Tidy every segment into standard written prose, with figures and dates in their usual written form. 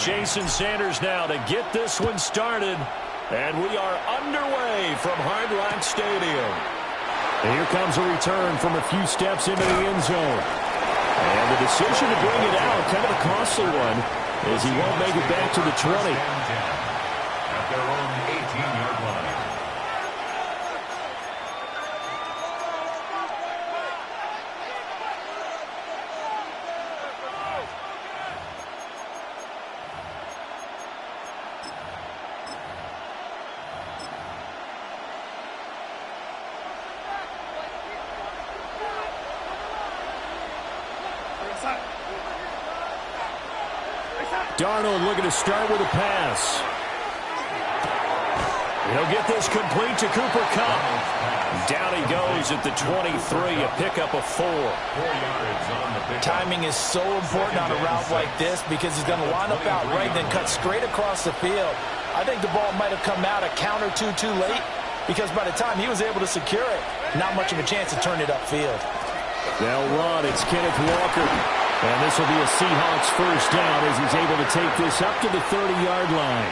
Jason Sanders now to get this one started. And we are underway from Hard Rock Stadium. And here comes a return from a few steps into the end zone. And the decision to bring it out, kind of a costly one, as he won't make it back to the 20. At their own 18-yard line. Darnold looking to start with a pass. He'll get this complete to Cooper Kupp. Down he goes at the 23, a pickup of 4. 4 yards on the pickup. Timing is so important on a route like this because he's going to line up out right and then cut straight across the field. I think the ball might have come out a count or two too late because by the time he was able to secure it, not much of a chance to turn it upfield. They'll run. It's Kenneth Walker. And this will be a Seahawks first down as he's able to take this up to the 30-yard line.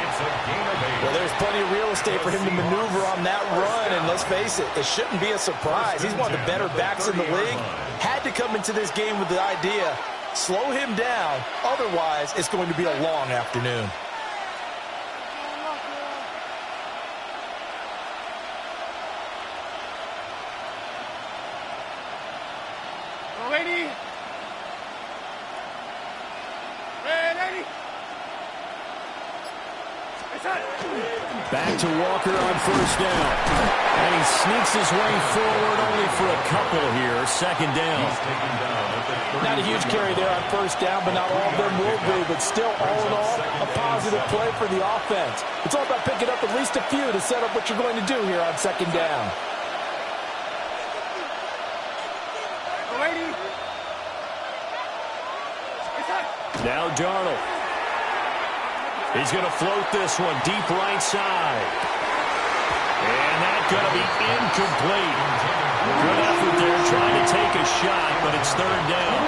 Well, there's plenty of real estate for him to maneuver on that run. And let's face it, it shouldn't be a surprise. He's one of the better backs in the league. Had to come into this game with the idea, slow him down. Otherwise, it's going to be a long afternoon. Back to Walker on first down. And he sneaks his way forward only for a couple here. Second down. Not a huge carry there on first down, but not all of them will be. But still, all in all, a positive play for the offense. It's all about picking up at least a few to set up what you're going to do here on second down. Now Darnold. He's going to float this one deep right side. And that's going to be incomplete. Good effort there trying to take a shot, but it's third down.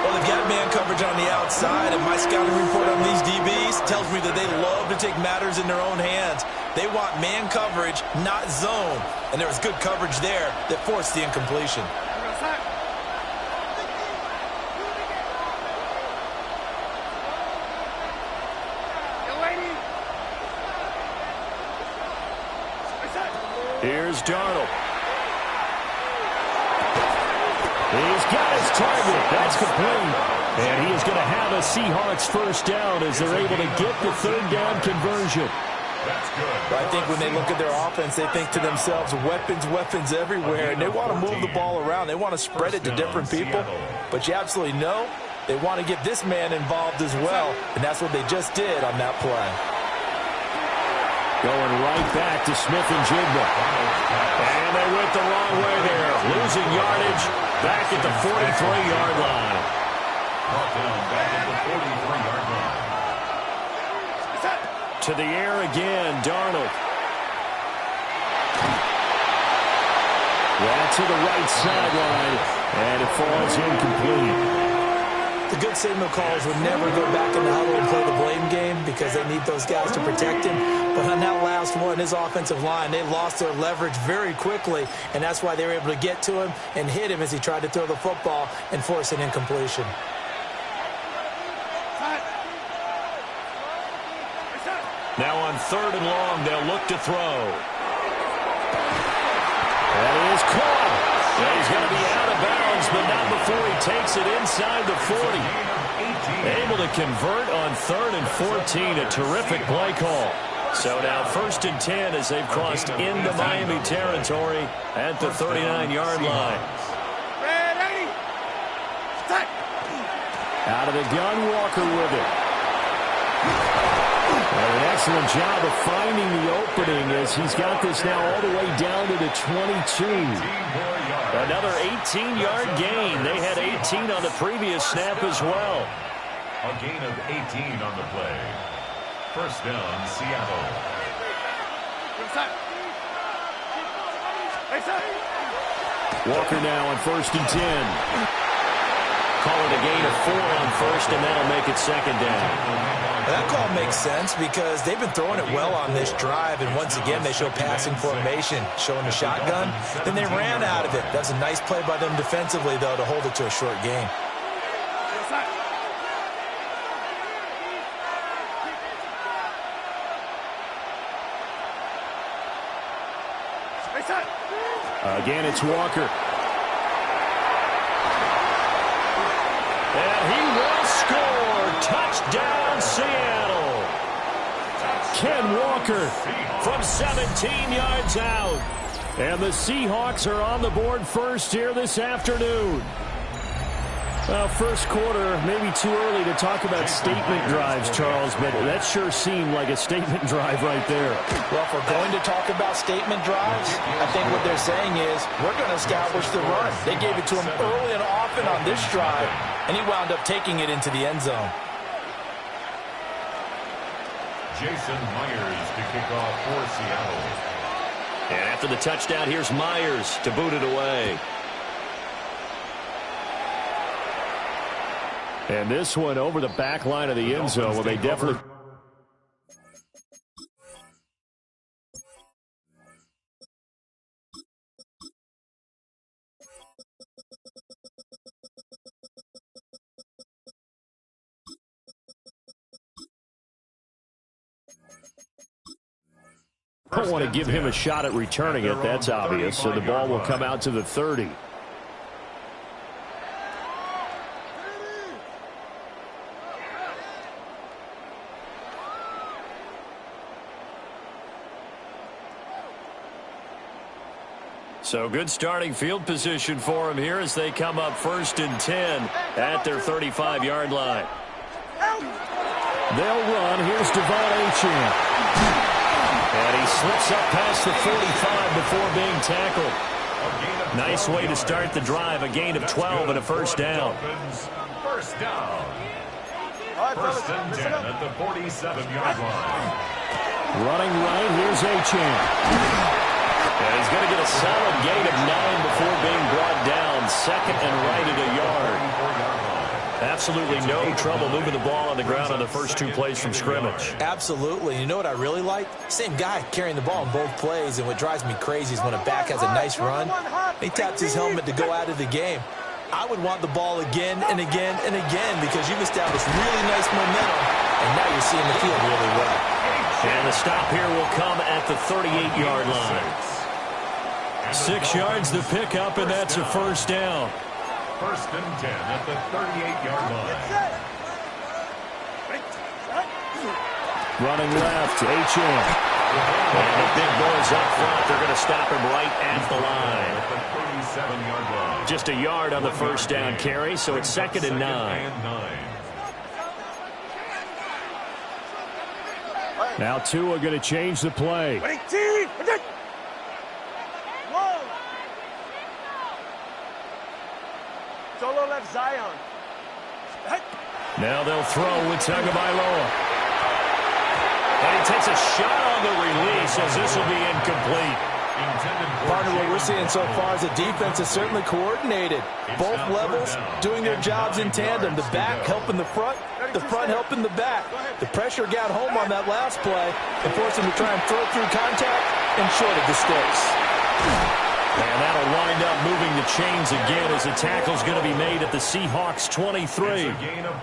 Well, they've got man coverage on the outside, and my scouting report on these DBs tells me that they love to take matters in their own hands. They want man coverage, not zone. And there was good coverage there that forced the incompletion. Here's Darnold. He's got his target. That's complete. And he is going to have a Seahawks first down as they're able to get the third down conversion. That's good. I think when they look at their offense, they think to themselves, weapons, weapons everywhere. And they want to move the ball around. They want to spread it to different people. But you absolutely know they want to get this man involved as well. And that's what they just did on that play. Going right back to Smith-Njigba. And they went the wrong way there. Losing yardage back at the 43-yard line. Brought down back at the 43-yard line. To the air again, Darnold. Yeah, to the right sideline. And it falls incomplete. The good signal callers would never go back in the huddle and play the blame game because they need those guys to protect him. But on that last one, his offensive line, they lost their leverage very quickly, and that's why they were able to get to him and hit him as he tried to throw the football and force an incompletion. Now on third and long, they'll look to throw. That is caught. Yeah, he's going to be out of bounds, but not before he takes it inside the 40. Able to convert on third and 14. A terrific play call. So now first and 10 as they've crossed into Miami territory at the 39-yard line. Out of the gun, Walker with it. And an excellent job of finding the opening as he's got this now all the way down to the 22. Another 18-yard gain. They had 18 on the previous snap as well. A gain of 18 on the play. First down, Seattle. Walker now on first and 10. Call it a gain of 4 on first, and that'll make it second down. That call makes sense because they've been throwing it well on this drive, and once again they show passing formation, showing the shotgun. Then they ran out of it. That's a nice play by them defensively, though, to hold it to a short gain. Again, it's Walker. And he will score. Touchdown, Seattle. Ken Walker from 17 yards out. And the Seahawks are on the board first here this afternoon. Well, first quarter, maybe too early to talk about statement drives, Charles, but that sure seemed like a statement drive right there. Well, if we're going to talk about statement drives, I think what they're saying is we're going to establish the run. They gave it to him early and often on this drive, and he wound up taking it into the end zone. Jason Myers to kick off for Seattle. And after the touchdown, here's Myers to boot it away. And this one over the back line of the end zone. Well, they definitely... don't want to give him a shot at returning it. That's obvious. So the ball will come out to the 30. So good starting field position for him here as they come up 1st and 10 at their 35-yard line. They'll run. Here's Devon Achane. And he slips up past the 45 before being tackled. Nice way to start the drive. A gain of 12 and a first down. First down. 1st and 10 at the 47-yard line. Running right. Here's Achane. And he's going to get a solid gain of 9 before being brought down. 2nd and right at a yard. Absolutely no trouble moving the ball on the ground on the first 2 plays from scrimmage. Absolutely. You know what I really like? Same guy carrying the ball in both plays, and what drives me crazy is when a back has a nice run, he taps his helmet to go out of the game. I would want the ball again and again and again because you've established really nice momentum, and now you're seeing the field really well. And the stop here will come at the 38-yard line. 6 yards the pickup, and that's a first down. 1st and 10 at the 38-yard line. Running left, Achane. And the big boys up front, they're going to stop him right at the line. At the 37-yard line. Just a yard on the first down carry, so it's 2nd and 9. Now Tua going to change the play. Solo left Zion. Now they'll throw with Tagovailoa. And he takes a shot on the release as this will be incomplete. Partner, what we're seeing so far is the defense is certainly coordinated. Both levels doing their jobs in tandem. The back helping the front helping the back. The pressure got home on that last play and forced him to try and throw through contact and short of the sticks. And that'll wind up moving the chains again as the tackle's going to be made at the Seahawks 23.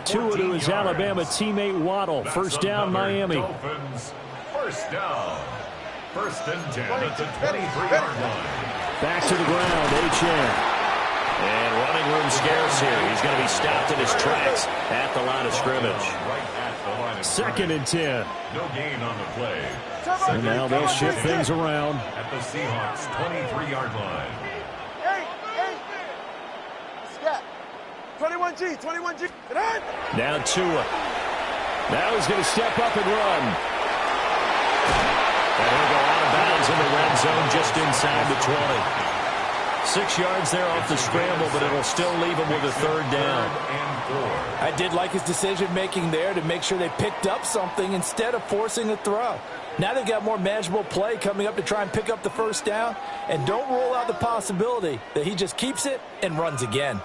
Tua to his Alabama teammate Waddle. First down, Miami. First down. 1st and 10 at the 23-yard line. Back to the ground, Achane. And running room scarce here. He's going to be stopped in his tracks at the line of scrimmage. 2nd and 10. No gain on the play. And now they'll shift things around. At the Seahawks 23-yard line. Hey. Scat. 21G. Now Tua. Now he's going to step up and run. And he'll go out of bounds in the red zone just inside the 20. 6 yards there off the scramble, but it'll still leave him with a 3rd down. I did like his decision-making there to make sure they picked up something instead of forcing a throw. Now they've got more manageable play coming up to try and pick up the first down, and don't rule out the possibility that he just keeps it and runs again.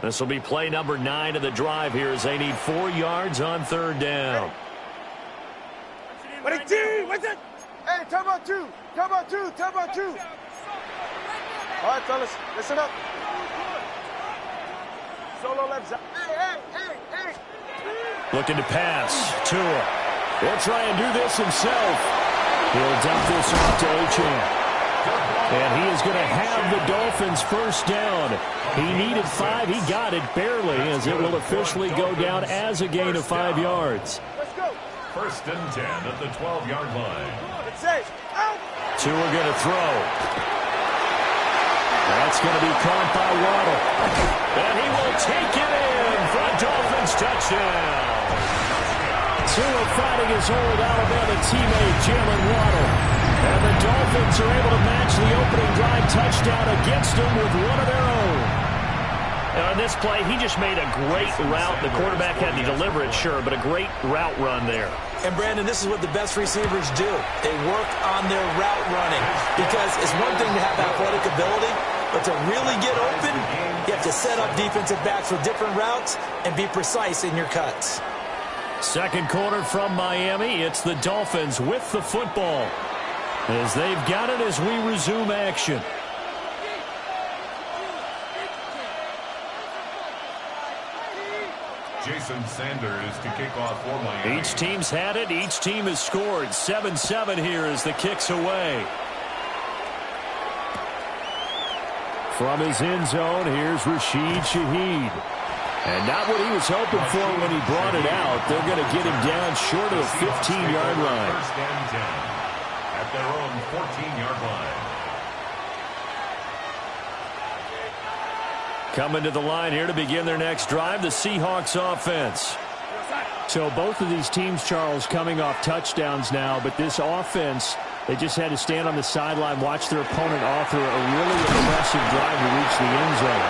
This will be play number 9 of the drive here as they need 4 yards on 3rd down. What's it? Hey, talk about two. Talk about two. Talk about two. All right, fellas, listen up. Solo left side. Hey. Looking to pass. Tua. He'll try and do this himself. He'll dump this off to Achane. And he is going to have the Dolphins first down. He needed 5. He got it barely as it will officially go down as a gain of 5 yards. Let's go. 1st and 10 at the 12-yard line. It's safe. Out. Tua going to throw. That's going to be caught by Waddle. And he will take it in for a Dolphins touchdown. Tua fighting his old Alabama teammate, Jalen Waddle. And the Dolphins are able to match the opening drive touchdown against them with one of their own. Now, on this play, he just made a great route. The quarterback had to deliver it, sure, but a great route run there. And, Brandon, this is what the best receivers do. They work on their route running because it's one thing to have athletic ability, but to really get open, you have to set up defensive backs with different routes and be precise in your cuts. Second quarter from Miami. It's the Dolphins with the football as they've got it as we resume action. Jason Sanders to kick off for Miami. Each team's had it. Each team has scored. 7-7 here as the kick's away. From his end zone, here's Rashid Shaheed. And not what he was hoping for when he brought it out. They're going to get him down short of the 15-yard line. 1st and 10 at their own 14-yard line. Coming to the line here to begin their next drive, the Seahawks offense. So both of these teams, Charles, coming off touchdowns now, but this offense, they just had to stand on the sideline, watch their opponent author a really impressive drive to reach the end zone.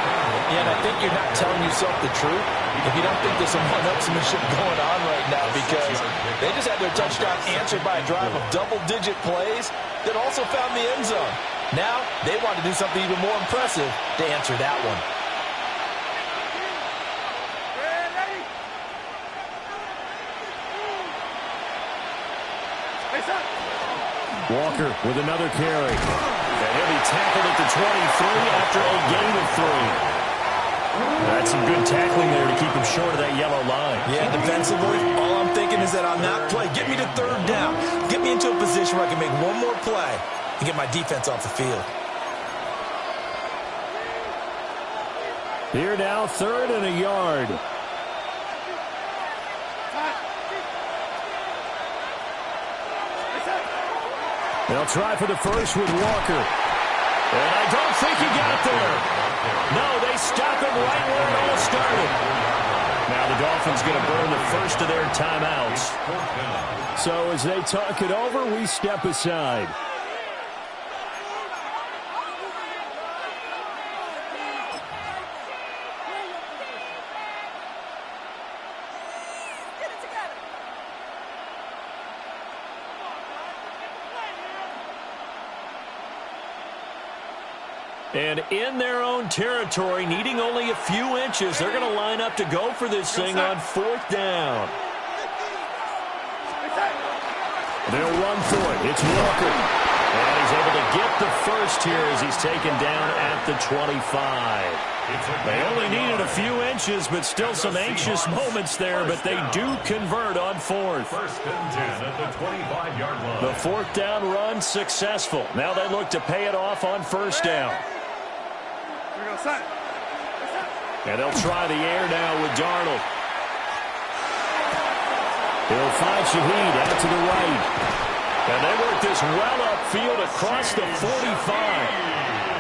Yeah, and I think you're not telling yourself the truth if you don't think there's some one-upsmanship going on right now, because they just had their touchdown answered by a drive of double-digit plays that also found the end zone. Now they want to do something even more impressive to answer that one. Walker with another carry. And he'll be tackled at the 23 after a gain of 3. That's some good tackling there to keep him short of that yellow line. Yeah, defensively, all I'm thinking is that on that play, get me to 3rd down. Get me into a position where I can make one more play and get my defense off the field. Here now, 3rd and a yard. They'll try for the first with Walker. And I don't think he got there. No, they stop him right where it all started. Now the Dolphins going to burn the first of their timeouts. So as they talk it over, we step aside. And in their own territory, needing only a few inches, they're going to line up to go for this thing on 4th down. They'll run for it. It's Walker. And he's able to get the first here as he's taken down at the 25. They only needed a few inches, but still some anxious moments there, but they do convert on 4th. 1st and 10 at the 25-yard line. The 4th down run successful. Now they look to pay it off on 1st down. And they'll try the air now with Darnold. He'll find Shaheed out to the right. And they work this well upfield across the 45.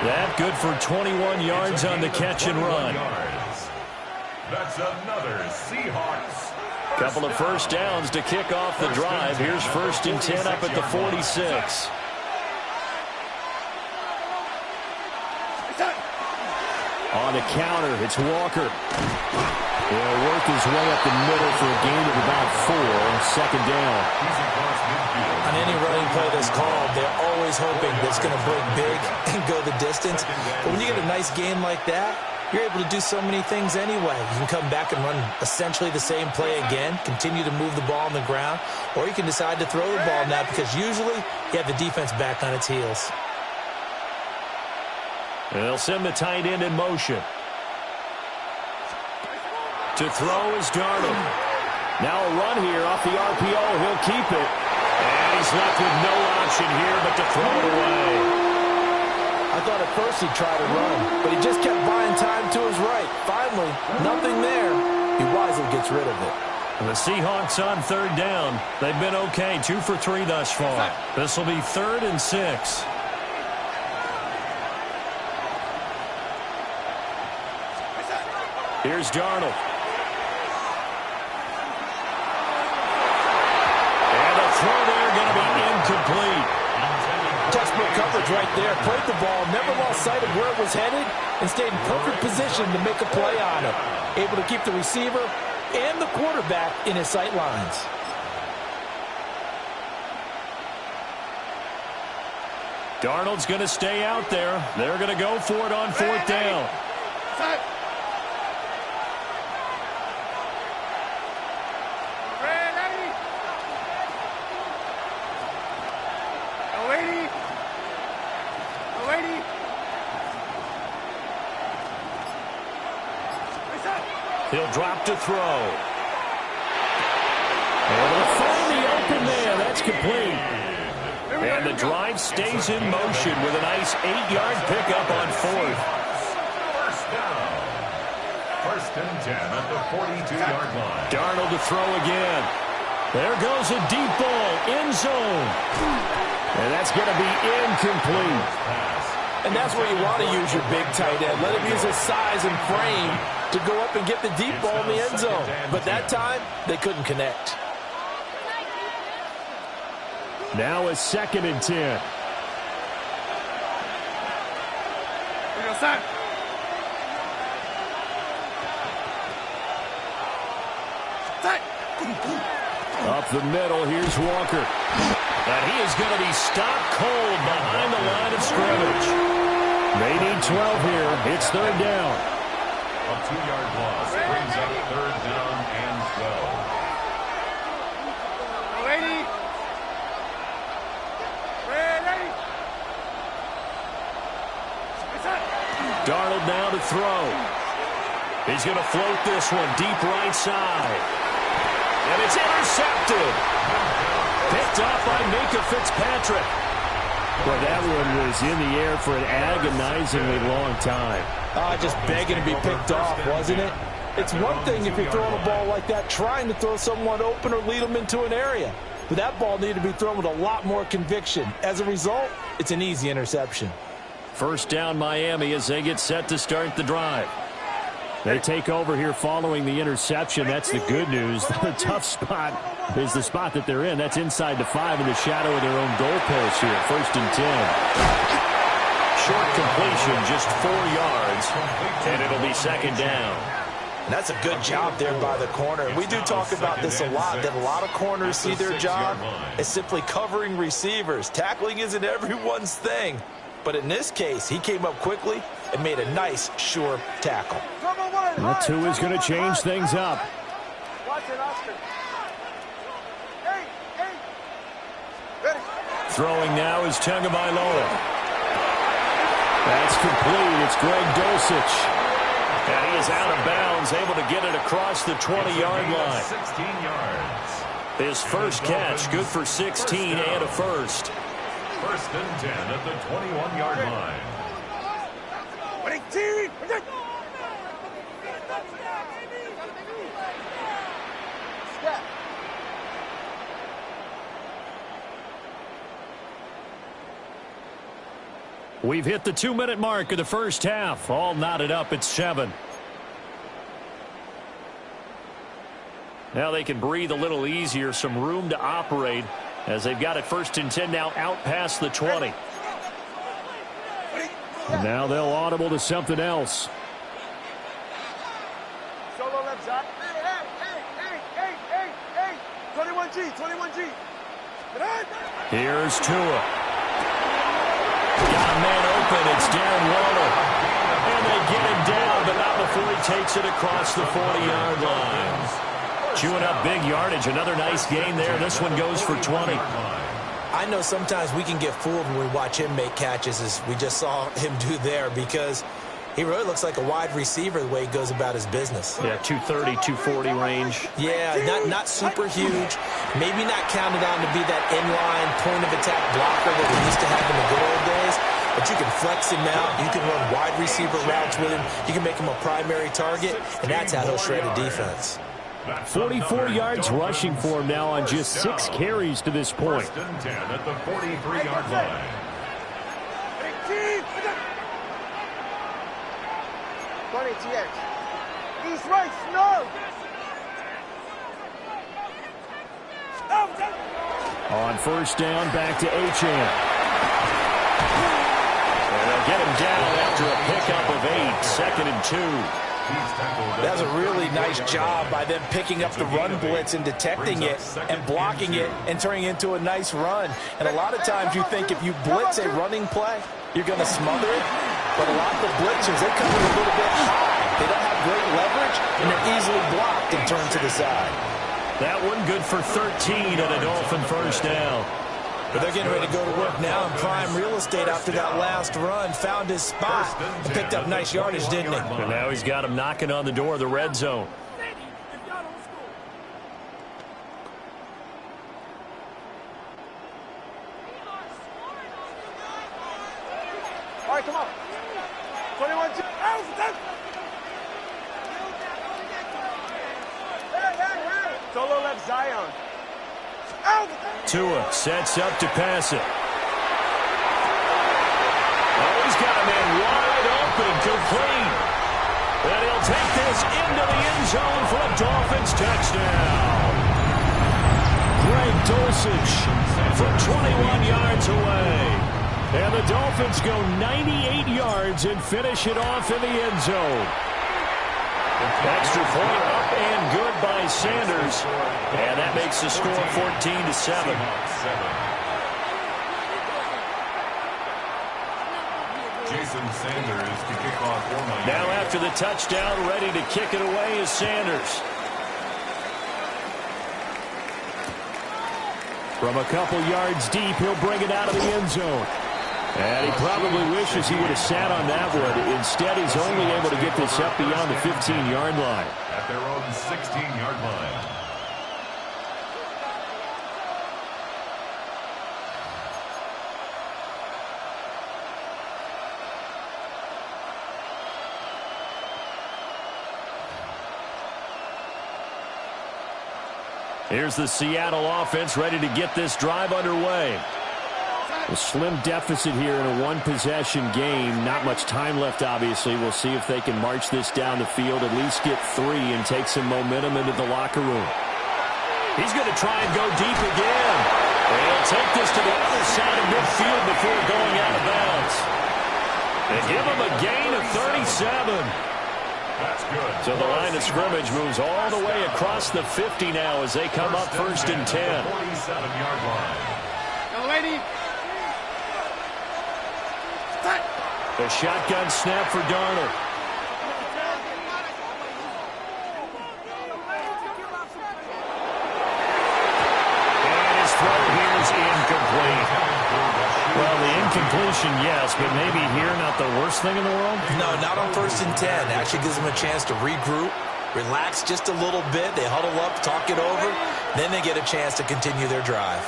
That good for 21 yards on the catch and run. That's another Seahawks. Couple of first downs to kick off the drive. Here's 1st and 10 up at the 46. On the counter, it's Walker. He'll work his way up the middle for a gain of about 4. 2nd down. On any running play that's called, they're always hoping that it's going to break big and go the distance. But when you get a nice game like that, you're able to do so many things anyway. You can come back and run essentially the same play again, continue to move the ball on the ground, or you can decide to throw the ball now because usually you have the defense back on its heels. They'll send the tight end in motion. To throw is Darnold. Now a run here off the RPO. He'll keep it. And he's left with no option here but to throw it away. I thought at first he'd try to run, but he just kept buying time to his right. Finally, nothing there. He wisely gets rid of it. And the Seahawks on third down. They've been okay, 2 for 3 thus far. This will be 3rd and 6. Here's Darnold. And a throw there going to be incomplete. Textbook coverage right there. Played the ball, never lost sight of where it was headed, and stayed in perfect position to make a play on it. Able to keep the receiver and the quarterback in his sight lines. Darnold's going to stay out there. They're going to go for it on 4th down. He'll drop to throw. Able to find the open man. That's complete. And the drive stays in motion with a nice 8-yard pickup on 4th. First down. 1st and 10 at the 42-yard line. Darnold to throw again. There goes a deep ball, end zone. And that's going to be incomplete. And that's where you want to use your big tight end. Let him use his size and frame to go up and get the deep ball in the end zone. But that time, they couldn't connect. Now a 2nd and 10. Up the middle, here's Walker. And he is going to be stopped cold behind the line of scrimmage. They need 12 here. It's 3rd down. A 2-yard loss brings up 3rd down and 12. Darnold now to throw. He's going to float this one deep right side. And it's intercepted. Picked off by Minka Fitzpatrick. Well, that one was in the air for an agonizingly long time. Just begging to be picked off, wasn't it? It's one thing if you're throwing a ball like that, trying to throw someone open or lead them into an area. But that ball needed to be thrown with a lot more conviction. As a result, it's an easy interception. 1st down Miami as they get set to start the drive. They take over here following the interception. That's the good news. The tough spot is the spot that they're in. That's inside the 5 in the shadow of their own goalpost here. 1st and 10. Short completion, just 4 yards, and it'll be 2nd down. And that's a good job there by the corner. We do talk about this a lot, that a lot of corners see their job as simply covering receivers. Tackling isn't everyone's thing. But in this case, he came up quickly and made a nice, sure tackle. That's who is going to change things up. Throwing now is Tagovailoa. That's complete. It's Greg Dulcich. And he is out of bounds, able to get it across the 20-yard line. 16 yards. His first catch, good for 16 and a first. 1st and 10 at the 21-yard line. We've hit the 2-minute mark of the first half. All knotted up at 7. Now they can breathe a little easier, some room to operate as they've got it 1st and 10 now out past the 20. And now they'll audible to something else. Solo left side. Hey. 21G. Here's Tua. Got a man open. It's Darren Waller. And they get him down, but not before he takes it across the 40-yard line. Chewing up big yardage. Another nice gain there. This one goes for 20. I know sometimes we can get fooled when we watch him make catches, as we just saw him do there, because he really looks like a wide receiver the way he goes about his business. Yeah, 230, 240 range. Yeah, not super huge. Maybe not counted on to be that inline point-of-attack blocker that we used to have in the good old days. But you can flex him out. You can run wide receiver routes with him. You can make him a primary target, and that's how he'll shred a defense. 44 yards rushing for him now on just 6 carries to this point. First and 10 at the 43-yard line. 20 TX. East right, snow. On first down, back to H.M. And they'll get him down after a pickup of 8, 2nd and 2. That's a really nice job by them picking up the run blitz and detecting it and blocking it and turning it into a nice run. And a lot of times you think if you blitz a running play, you're going to smother it. But a lot of the blitzers, they come in a little bit high. They don't have great leverage, and they're easily blocked and turned to the side. That one good for 13 and a Dolphin first down. But they're getting ready to go to work now in prime real estate after that last run. Found his spot and picked up nice yardage, didn't he? And now he's got him knocking on the door of the red zone. All right, come on. 21, 2. Hey. Solo left Zion. Tua sets up to pass it. Oh, he's got a man wide open, complete. And he'll take this into the end zone for a Dolphins touchdown. Greg Dulcich from 21 yards away. And the Dolphins go 98 yards and finish it off in the end zone. Extra point up and good by Sanders. And that makes the score 14-7. Jason Sanders to kick off for Miami. Now after the touchdown, ready to kick it away is Sanders. From a couple yards deep, he'll bring it out of the end zone. And he probably wishes he would have sat on that one. Instead, he's only able to get this up beyond the 15-yard line. At their own 16-yard line. Here's the Seattle offense ready to get this drive underway. A slim deficit here in a one-possession game. Not much time left, obviously. We'll see if they can march this down the field, at least get 3, and take some momentum into the locker room. He's going to try and go deep again. And he'll take this to the other side of midfield before going out of bounds. They give him a gain of 37. That's good. So the line of scrimmage moves all the way across the 50 now as they come up first and 10. 47-yard line. Go, lady. A shotgun snap for Darnold. And his throw here is incomplete. Well, the incompletion, yes, but maybe here not the worst thing in the world? No, not on first and 10. Actually gives them a chance to regroup, relax just a little bit. They huddle up, talk it over. Then they get a chance to continue their drive.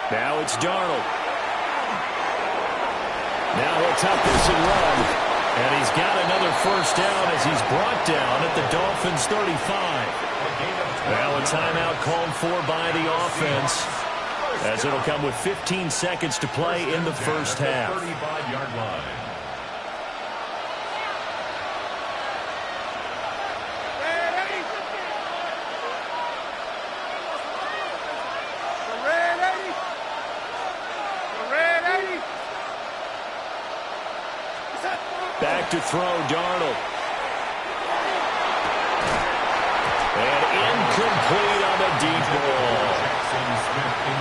Now it's Darnold. Now he'll tuck this and run. And he's got another first down as he's brought down at the Dolphins' 35. Now a timeout called for by the offense, as it'll come with 15 seconds to play in the first half. 35-yard line. Back to throw, Darnold. And incomplete on the deep ball.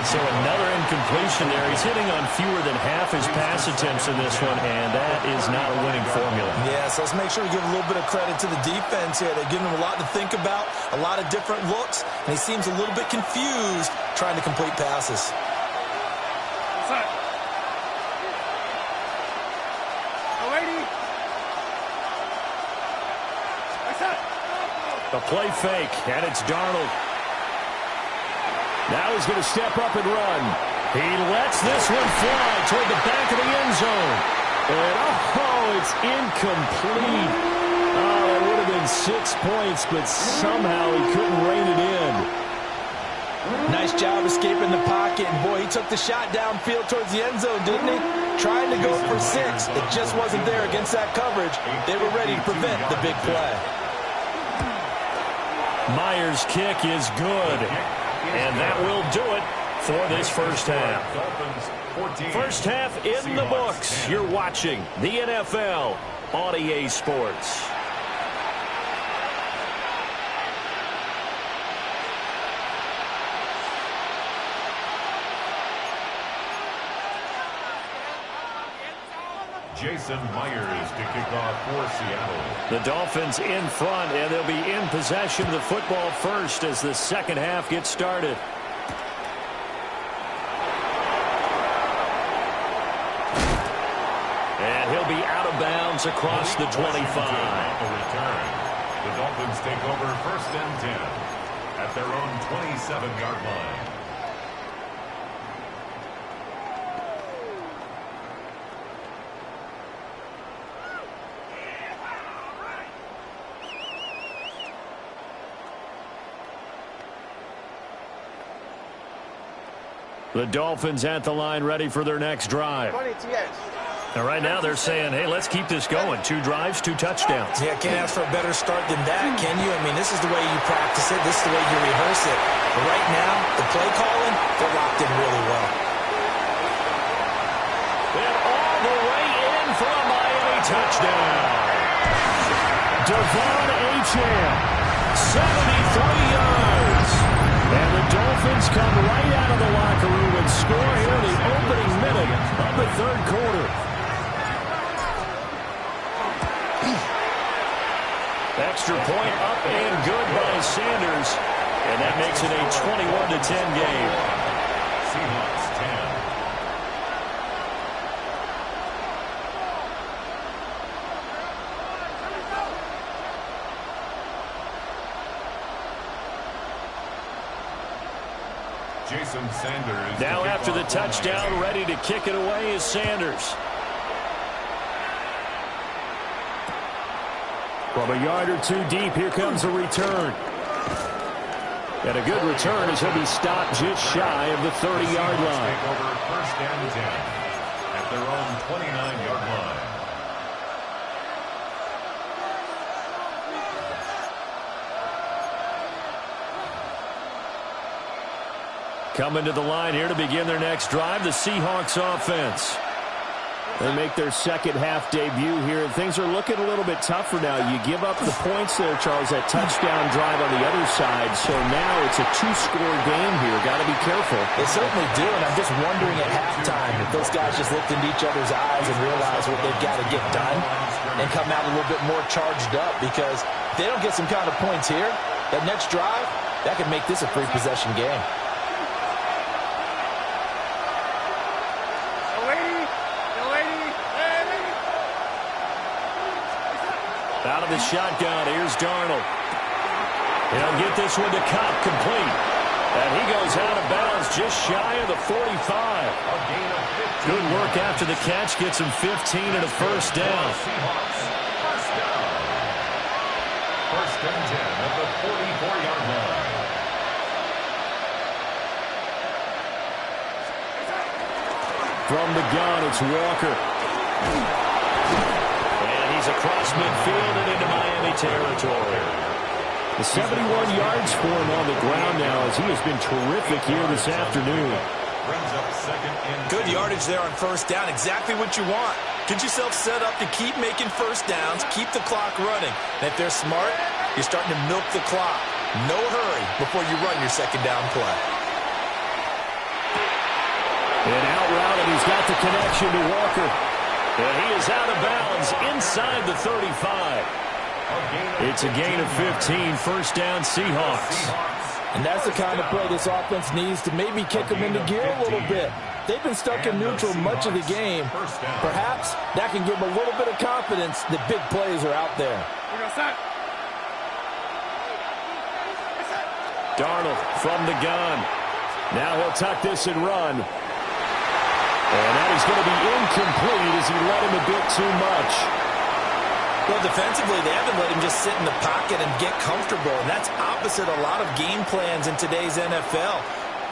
So another incompletion there. He's hitting on fewer than half his pass attempts in this one, and that is not a winning formula. Yeah, so let's make sure we give a little bit of credit to the defense here. They're giving him a lot to think about, a lot of different looks, and he seems a little bit confused trying to complete passes. The play fake, and it's Darnold. Now he's going to step up and run. He lets this one fly toward the back of the end zone. And, oh, it's incomplete. Oh, that would have been 6 points, but somehow he couldn't rein it in. Nice job escaping the pocket. And, boy, he took the shot downfield towards the end zone, didn't he? Trying to go for 6. It just wasn't there against that coverage. They were ready to prevent the big play. Myers' kick is good. And that will do it for this first half. First half in the books. You're watching the NFL on EA Sports. Jason Myers to kick off for Seattle. The Dolphins in front, and they'll be in possession of the football first as the second half gets started. And he'll be out of bounds across the 25. Return. The Dolphins take over first and 10 at their own 27-yard line. The Dolphins at the line, ready for their next drive. And right now they're saying, hey, let's keep this going. 2 drives, 2 touchdowns. Yeah, can't ask for a better start than that, can you? I mean, this is the way you practice it. This is the way you rehearse it. But right now, the play calling, they're locked in really well. And all the way in for a Miami touchdown. Devon Achane, 73 yards. And the Dolphins come right out of the locker room and score here in the opening minute of the third quarter. Extra point up and good by Sanders. And that makes it a 21-10 game. Seahawks 10. Jason Sanders. Now after the touchdown, ready to kick it away is Sanders. From a yard or 2 deep, here comes a return. And a good return as he'll be stopped just shy of the 30-yard line. Take over first and 10 at their own 29-yard line. Coming to the line here to begin their next drive, the Seahawks offense. They make their second half debut here, and things are looking a little bit tougher now. You give up the points there, Charles, that touchdown drive on the other side. So now it's a 2-score game here. Got to be careful. They certainly do, and I'm just wondering at halftime if those guys just looked into each other's eyes and realized what they've got to get done and come out a little bit more charged up, because if they don't get some kind of points here, that next drive, that could make this a 3-possession game. Out of the shotgun, here's Darnold. He'll get this one to Kopp complete. And he goes out of bounds just shy of the 45. Good work after the catch. Gets him 15 and a first down. First and 10 at the 44-yard line. From the gun, it's Walker. Across midfield and into Miami territory. The 71 yards for him on the ground now, as he has been terrific here this afternoon. Good yardage there on first down. Exactly what you want. Get yourself set up to keep making first downs, keep the clock running. And if they're smart, you're starting to milk the clock. No hurry before you run your second down play. An out route, and he's got the connection to Walker. And he is out of bounds inside the 35. It's a gain of 15, first down Seahawks. And that's the kind of play this offense needs to maybe kick them into gear a little bit. They've been stuck in neutral much of the game. Perhaps that can give them a little bit of confidence that big plays are out there. Darnold from the gun. Now he'll tuck this and run. And that is going to be incomplete as he led him a bit too much. Well, defensively, they haven't let him just sit in the pocket and get comfortable. And that's opposite a lot of game plans in today's NFL.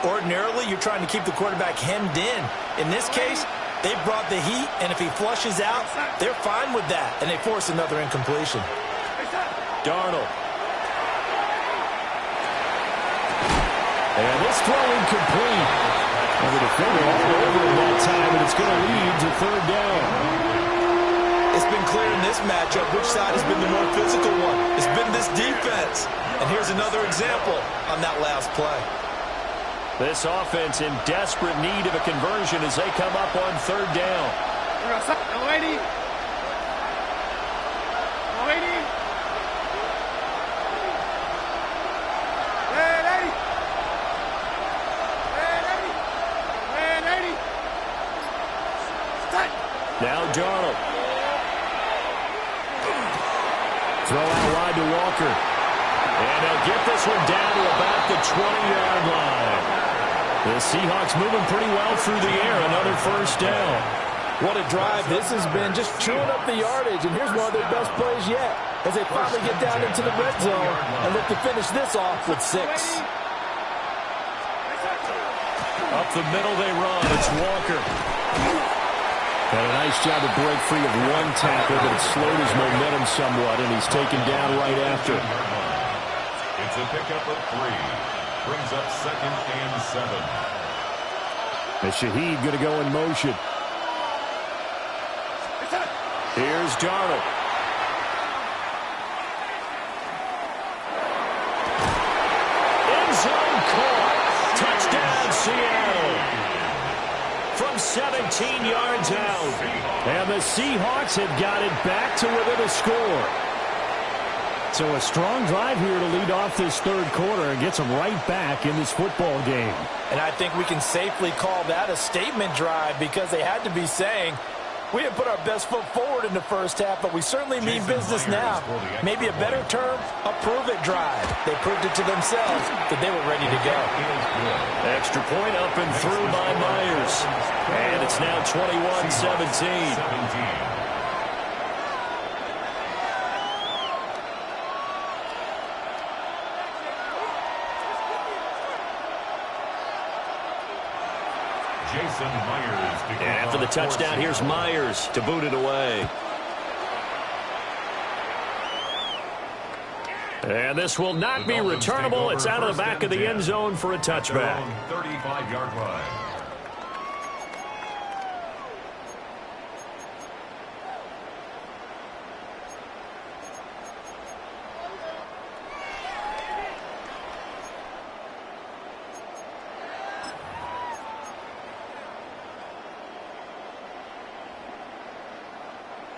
Ordinarily, you're trying to keep the quarterback hemmed in. In this case, they brought the heat, and if he flushes out, they're fine with that. And they force another incompletion. Darnold. And this throw incomplete. And the defender all over him that time, and it's going to lead to third down. It's been clear in this matchup which side has been the more physical one. It's been this defense. And here's another example on that last play. This offense in desperate need of a conversion as they come up on third down. Now Darnold. Throw out wide to Walker. And they'll get this one down to about the 20-yard line. The Seahawks moving pretty well through the air. Another first down. What a drive this has been, just chewing up the yardage. And here's one of their best plays yet as they finally get down into the red zone and look to finish this off with 6. Up the middle they run. It's Walker. Got a nice job to break free of one tackle, but it slowed his momentum somewhat, and he's taken down right after. It's a pickup of 3. Brings up 2nd and 7. And Shaheed going to go in motion. Here's Darnold. End zone caught. Touchdown, Seattle. From 17 yards out. And the Seahawks have got it back to within a score. So a strong drive here to lead off this third quarter and gets them right back in this football game. And I think we can safely call that a statement drive because they had to be saying, we didn't put our best foot forward in the first half, but we certainly mean business now. Maybe a better term, a prove-it drive. They proved it to themselves that they were ready to go. Extra point up and through by Myers. And it's now 21-17. And after the touchdown, here's Myers to boot it away. And this will not be returnable. It's out of the back of the end zone for a touchback. 35-yard line.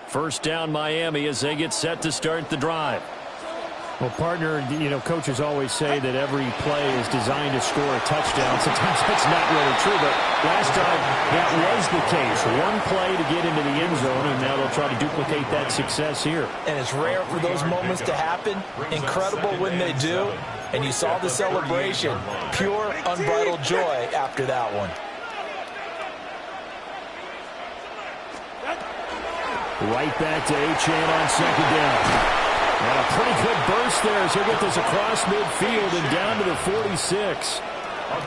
First down, Miami, as they get set to start the drive. Well, partner, you know, coaches always say that every play is designed to score a touchdown. Sometimes that's not really true, but last drive, that was the case. One play to get into the end zone, and now they'll try to duplicate that success here. And it's rare for those moments to happen. Incredible when they do. And you saw the celebration. Pure, unbridled joy after that one. Right back to Achane on second down. And a pretty good burst there as he'll get this across midfield and down to the 46.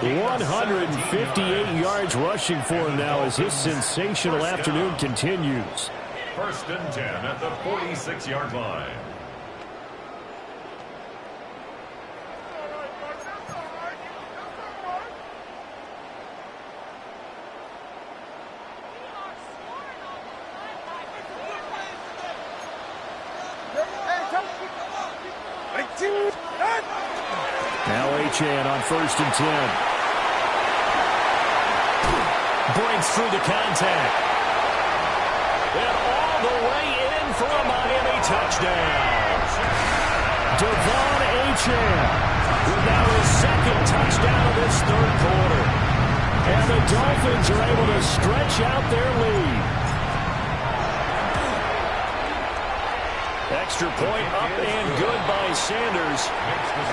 158 yards rushing for him now as his sensational afternoon continues. 1st and 10 at the 46-yard line. Now Achane on 1st and 10. breaks through the contact. And all the way in for a Miami touchdown. Devon Achane with now his second touchdown of this third quarter. And the Dolphins are able to stretch out their lead. Extra point up and good by Sanders.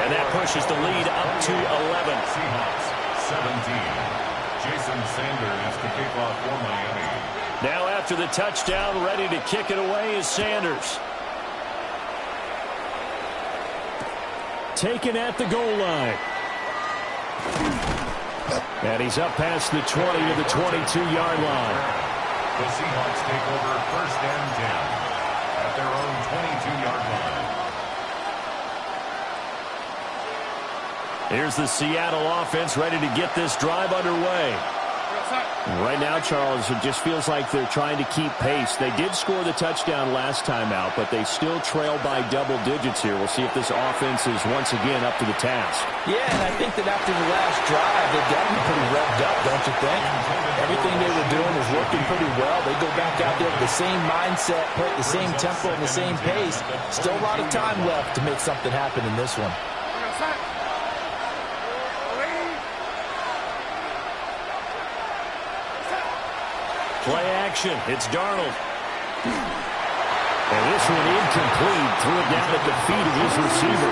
And that pushes the lead up to 11. Seahawks 17. Jason Sanders to kick off for Miami. Now after the touchdown, ready to kick it away is Sanders. Taken at the goal line. And he's up past the 20 to the 22-yard line. The Seahawks take over first and 10 at their own 22-yard line. Here's the Seattle offense ready to get this drive underway. Right now, Charles, it just feels like they're trying to keep pace. They did score the touchdown last time out, but they still trail by double digits here. We'll see if this offense is once again up to the task. Yeah, and I think that after the last drive, they've got to be pretty revved up, don't you think? Everything they were doing was working pretty well. They go back out there with the same mindset, play at the same tempo and the same pace. Still a lot of time left to make something happen in this one. Play action. It's Darnold. And this one incomplete. Threw it down at the feet of his receiver.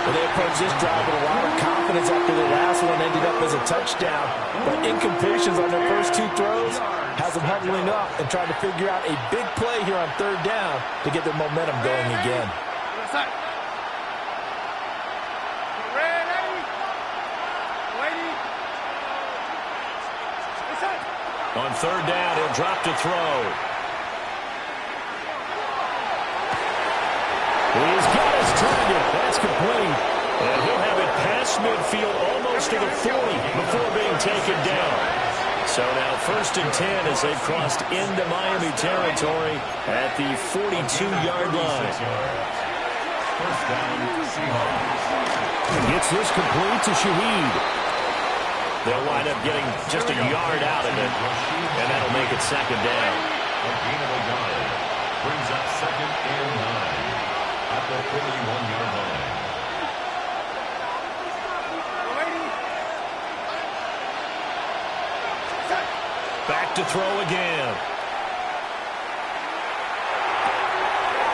Well, they approached this drive with a lot of confidence after the last one ended up as a touchdown. But incompletions on their first two throws has them huddling up and trying to figure out a big play here on third down to get their momentum going again. On third down, he'll drop to throw. He's got his target. That's complete. And he'll have it past midfield almost to the 40 before being taken down. So now first and 10 as they've crossed into Miami territory at the 42-yard line. First down, Seahawks. Gets this complete to Shaheed. They'll wind up getting just a yard out of it, and that'll make it second down. A gain of a yard brings up second and 9 at the 41-yard line. Back to throw again.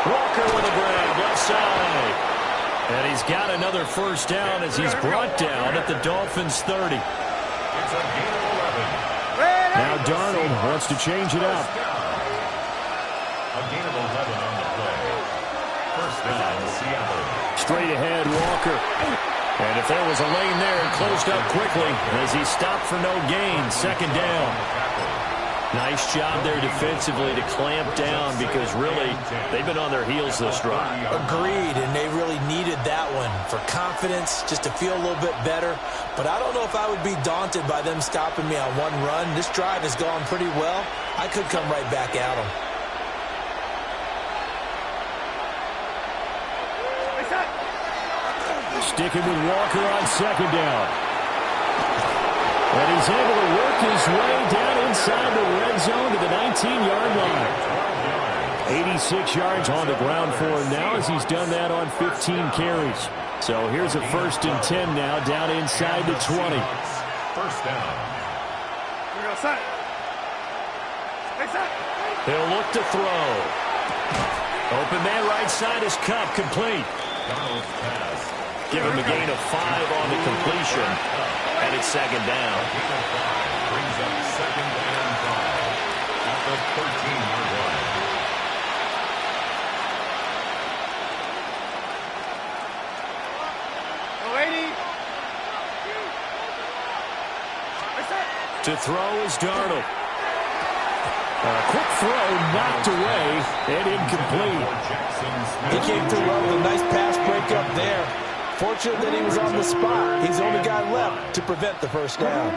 Walker with a grab, left side. And he's got another first down as he's brought down at the Dolphins' 30. It's a gain of 11. Now Darnold wants to change it up. A gain of 11 on the play. First down, Seattle. Straight ahead, Walker. And if there was a lane there, it closed up quickly as he stopped for no gain. Second down. Nice job there defensively to clamp down because really they've been on their heels this drive. Agreed, and they really needed that one for confidence, just to feel a little bit better. But I don't know if I would be daunted by them stopping me on one run. This drive has gone pretty well. I could come right back at them. Sticking with Walker on second down. And he's able to work his way down inside the red zone to the 19-yard line. 86 yards on the ground for him now as he's done that on 15 carries. So here's a first and 10 now down inside the 20. First down. He'll look to throw. Open man right side is Kupp, complete. Donald's pass. Give him a gain of 5 on the completion. And it's second down. Gain of 5 brings up second and 5 at the 13-yard line. To throw is Darnold. A quick throw knocked away and incomplete. He came through well with a nice pass breakup there. Fortunate that he was on the spot. He's the only guy left to prevent the first down.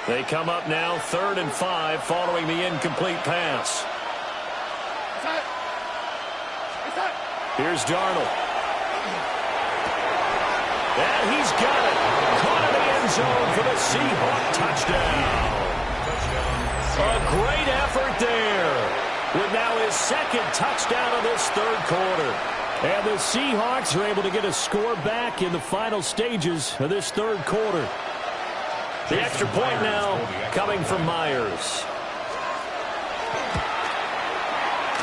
They come up now 3rd and 5 following the incomplete pass. Here's Darnold. And he's got it. Caught in the end end zone for the Seahawk touchdown. A great effort there. With now his second touchdown of this third quarter. And the Seahawks are able to get a score back in the final stages of this third quarter. The extra point now coming from Myers.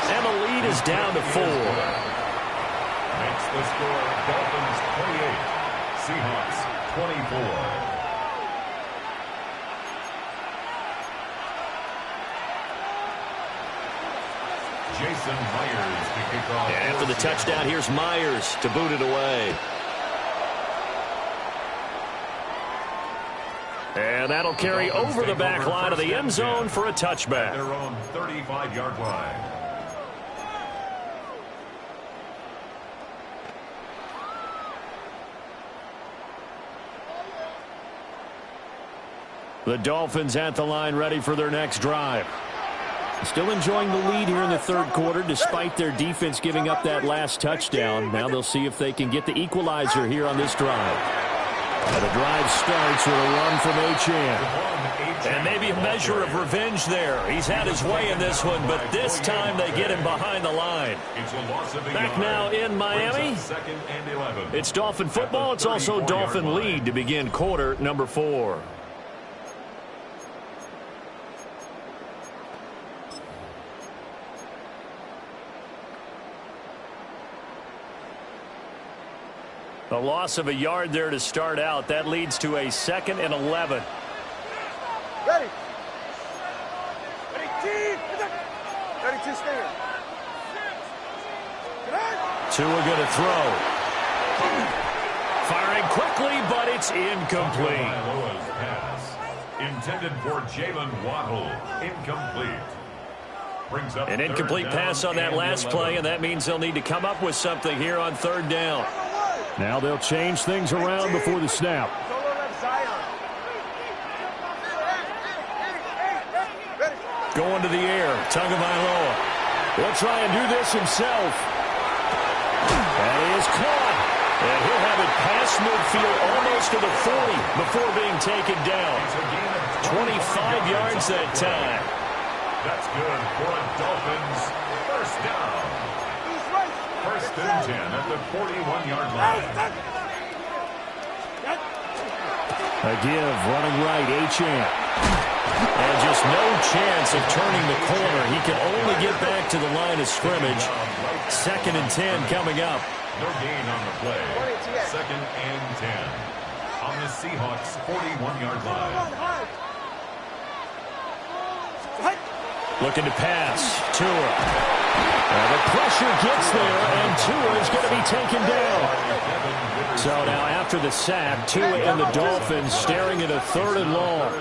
And the lead is down to 4. Makes the score Dolphins 28, Seahawks 24. Jason Myers to kick off. And after the touchdown, here's Myers to boot it away. And that'll carry over the back line of the end zone for a touchback. Their own 35-yard line. The Dolphins at the line, ready for their next drive. Still enjoying the lead here in the third quarter, despite their defense giving up that last touchdown. Now they'll see if they can get the equalizer here on this drive. And the drive starts with a run from Achane. And maybe a measure of revenge there. He's had his way in this one, but this time they get him behind the line. Back now in Miami. It's Dolphin football. It's also Dolphin lead to begin quarter number 4. A loss of a yard there to start out. That leads to a 2nd and 11. Ready. Ready, team. Ready to stand. Tua going to throw. Firing quickly, but it's incomplete. Pass intended for Jalen Waddle. Incomplete. Brings up An incomplete pass on that last play, and that means they'll need to come up with something here on third down. Now they'll change things around before the snap. Going to the air, Tagovailoa. He'll try and do this himself. That is caught. And he'll have it past midfield almost to the 40 before being taken down. 25 yards that time. That's good for a Dolphins first down. First and 10 at the 41-yard line. A give, running right, Achane. And just no chance of turning the corner. He can only get back to the line of scrimmage. 2nd and 10 coming up. No gain on the play. 2nd and 10 on the Seahawks 41-yard line. Looking to pass. Tua. And the pressure gets there, and Tua is going to be taken down. So now after the sack, Tua and the Dolphins staring at a 3rd and long.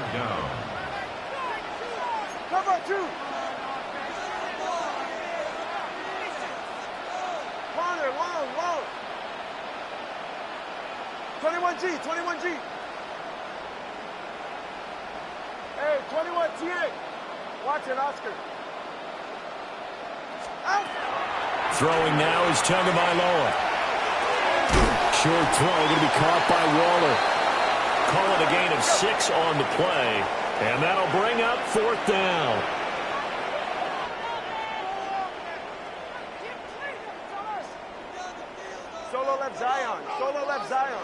Cover 2. Corner, long. 21G, 21G. Hey, 21TA. Watch it, Oscar. Out. Throwing now is Tagovailoa. Short throw going to be caught by Waller. Call it a gain of 6 on the play. And that'll bring up 4th down. Solo left Zion.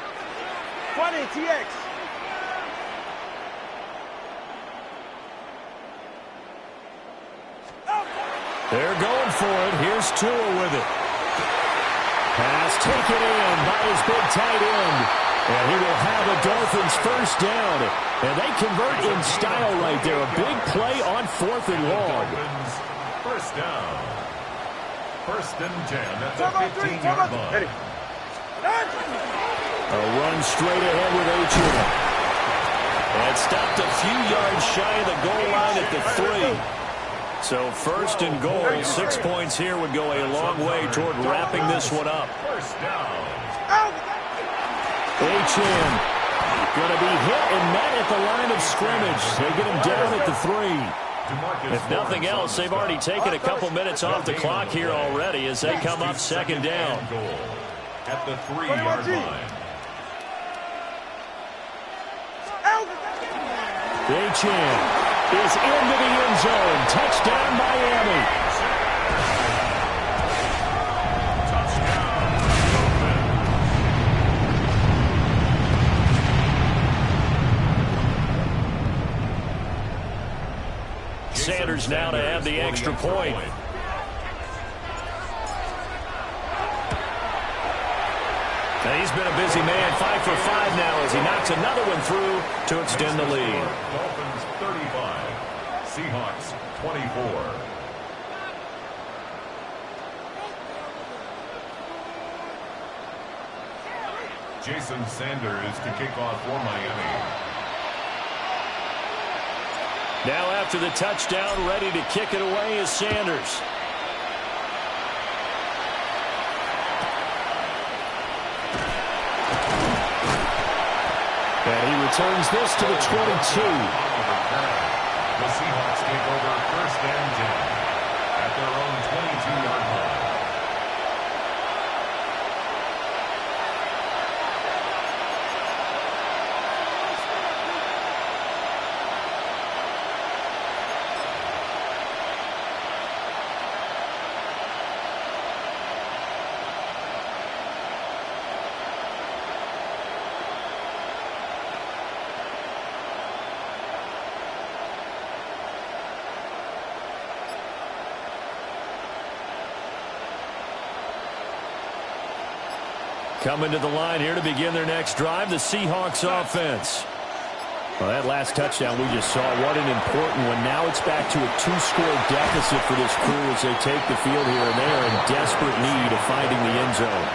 20 TX. They're going for it. Here's Tua with it. Pass taken in by his big tight end. And he will have a Dolphins first down. And they convert in style right there. A big play on 4th and long. First down. First and 10 at the 15-yard line. A run straight ahead with Achane. And stopped a few yards shy of the goal line at the 3. So 1st and goal, 6 points here would go a long way toward wrapping this one up. First down. Achane going to be hit and met at the line of scrimmage. They get him down at the 3. If nothing else, they've already taken a couple minutes off the clock here already as they come up 2nd down. At the 3-yard line. Gtowncapp is into the end zone. Touchdown, Miami. Sanders now to have the extra point. And he's been a busy man, 5 for 5 now as he knocks another one through to extend the lead. Dolphins 35, Seahawks 24. Jason Sanders to kick off for Miami. Now after the touchdown, ready to kick it away is Sanders. And he returns this to the 22. The Seahawks take over 1st and 10 at their own 22-yard line. Coming to the line here to begin their next drive, the Seahawks offense. Well, that last touchdown we just saw, what an important one. Now it's back to a 2-score deficit for this crew as they take the field here, and they are in desperate need of finding the end zone.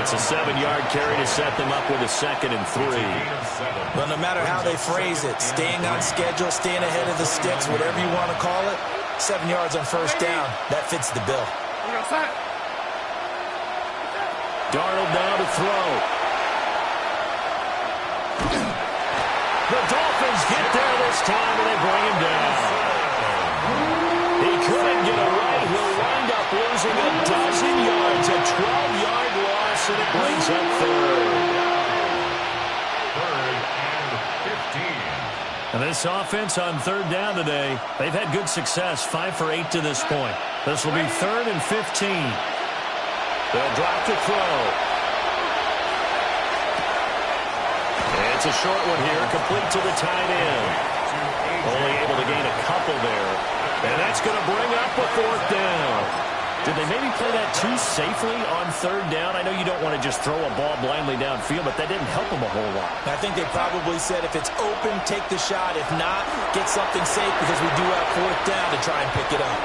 It's a 7-yard carry to set them up with a 2nd and 3. Well, no matter how they phrase it, staying on schedule, staying ahead of the sticks, whatever you want to call it, 7 yards on 1st down, that fits the bill. Darnold now to throw. The Dolphins get there this time, and they bring him down. He couldn't get away. He'll wind up losing a dozen yards, a 12-yard loss, and it brings up 3rd. 3rd and 15. And this offense on 3rd down today, they've had good success, 5 for 8 to this point. This will be 3rd and 15. They'll drop to throw. It's a short one here, complete to the tight end. Only able to gain a couple there. And that's going to bring up a 4th down. Did they maybe play that too safely on 3rd down? I know you don't want to just throw a ball blindly downfield, but that didn't help them a whole lot. I think they probably said if it's open, take the shot. If not, get something safe because we do have 4th down to try and pick it up.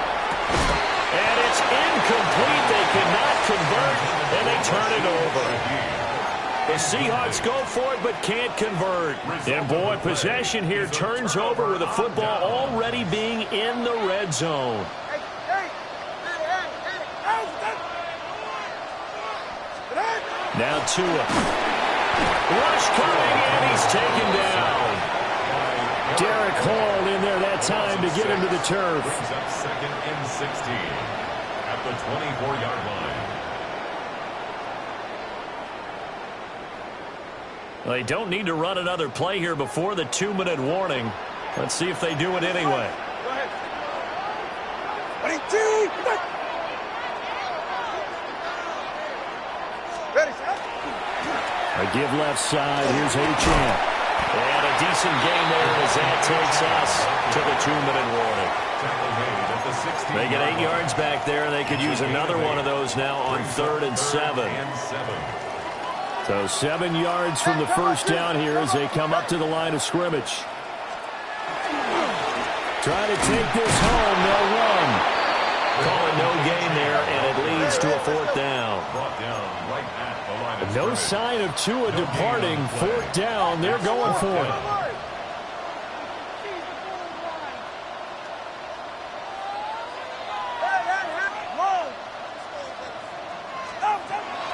And it's incomplete. They cannot convert, and they turn it over. The Seahawks go for it, but can't convert. And, boy, possession here turns over with the football already being in the red zone. Now Tua. Rush coming, and he's taken down. Derek Hall in there that time to get him to the turf. Brings up 2nd and 16 at the 24-yard line. Well, they don't need to run another play here before the 2-minute warning. Let's see if they do it anyway. A give left side. Here's Gtowncapp. And a decent game there as that takes us to the 2-minute warning. They get 8 yards back there, and they could use another one of those now on 3rd and 7. So 7 yards from the 1st down here as they come up to the line of scrimmage. Trying to take this home. They'll run. Calling no gain there, and it leads to a 4th down. No sign of Tua departing. 4th down. They're going for it.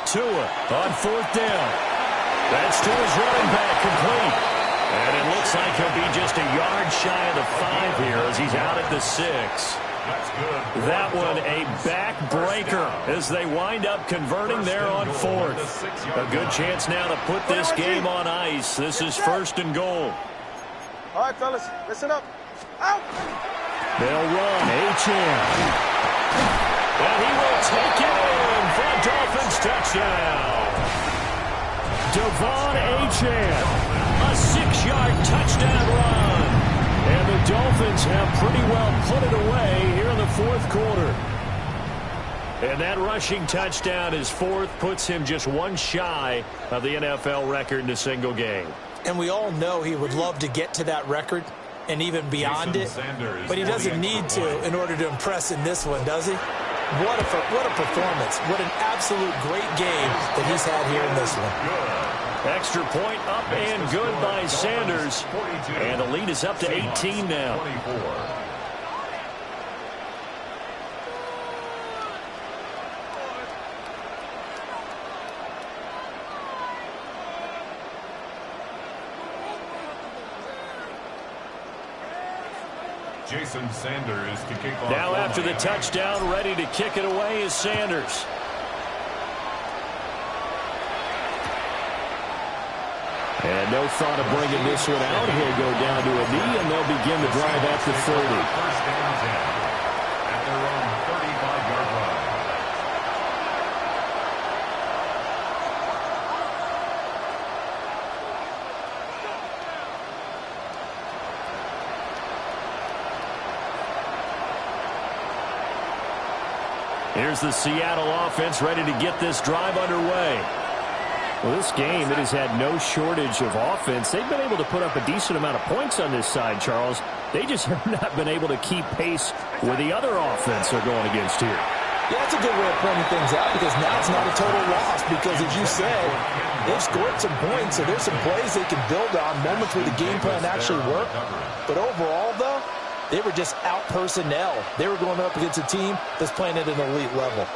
Tua on 4th down. That's Tua's running back complete. And it looks like he'll be just a yard shy of the 5 here as he's out at the 6. That one a backbreaker as they wind up converting there on 4th. A good chance now to put this game on ice. This is 1st and goal. All right, fellas, listen up. Out! They'll run. Achane. And he will take it in for a Dolphins touchdown. Devon Achane. A 6-yard touchdown run. And the Dolphins have pretty well put it away here in the fourth quarter. And that rushing touchdown, his fourth, puts him just one shy of the NFL record in a single game. And we all know he would love to get to that record and even beyond it, but he doesn't need to in order to impress in this one, does he? What a performance. What an absolute great game that he's had here in this one. Extra point up and good by Sanders. And the lead is up to 18 now. Jason Sanders to kick off. Now after the touchdown, ready to kick it away is Sanders. And no thought of bringing this one out. He'll go down to a knee, and they'll begin the drive at the 30. First down 10 at their own 35-yard line. Here's the Seattle offense ready to get this drive underway. Well, this game, it has had no shortage of offense. They've been able to put up a decent amount of points on this side, Charles. They just have not been able to keep pace with the other offense they're going against here. Yeah, that's a good way of pointing things out because now it's not a total loss because, as you said, they've scored some points, so there's some plays they can build on, moments where the game plan actually worked. But overall, though, they were just out personnel. They were going up against a team that's playing at an elite level.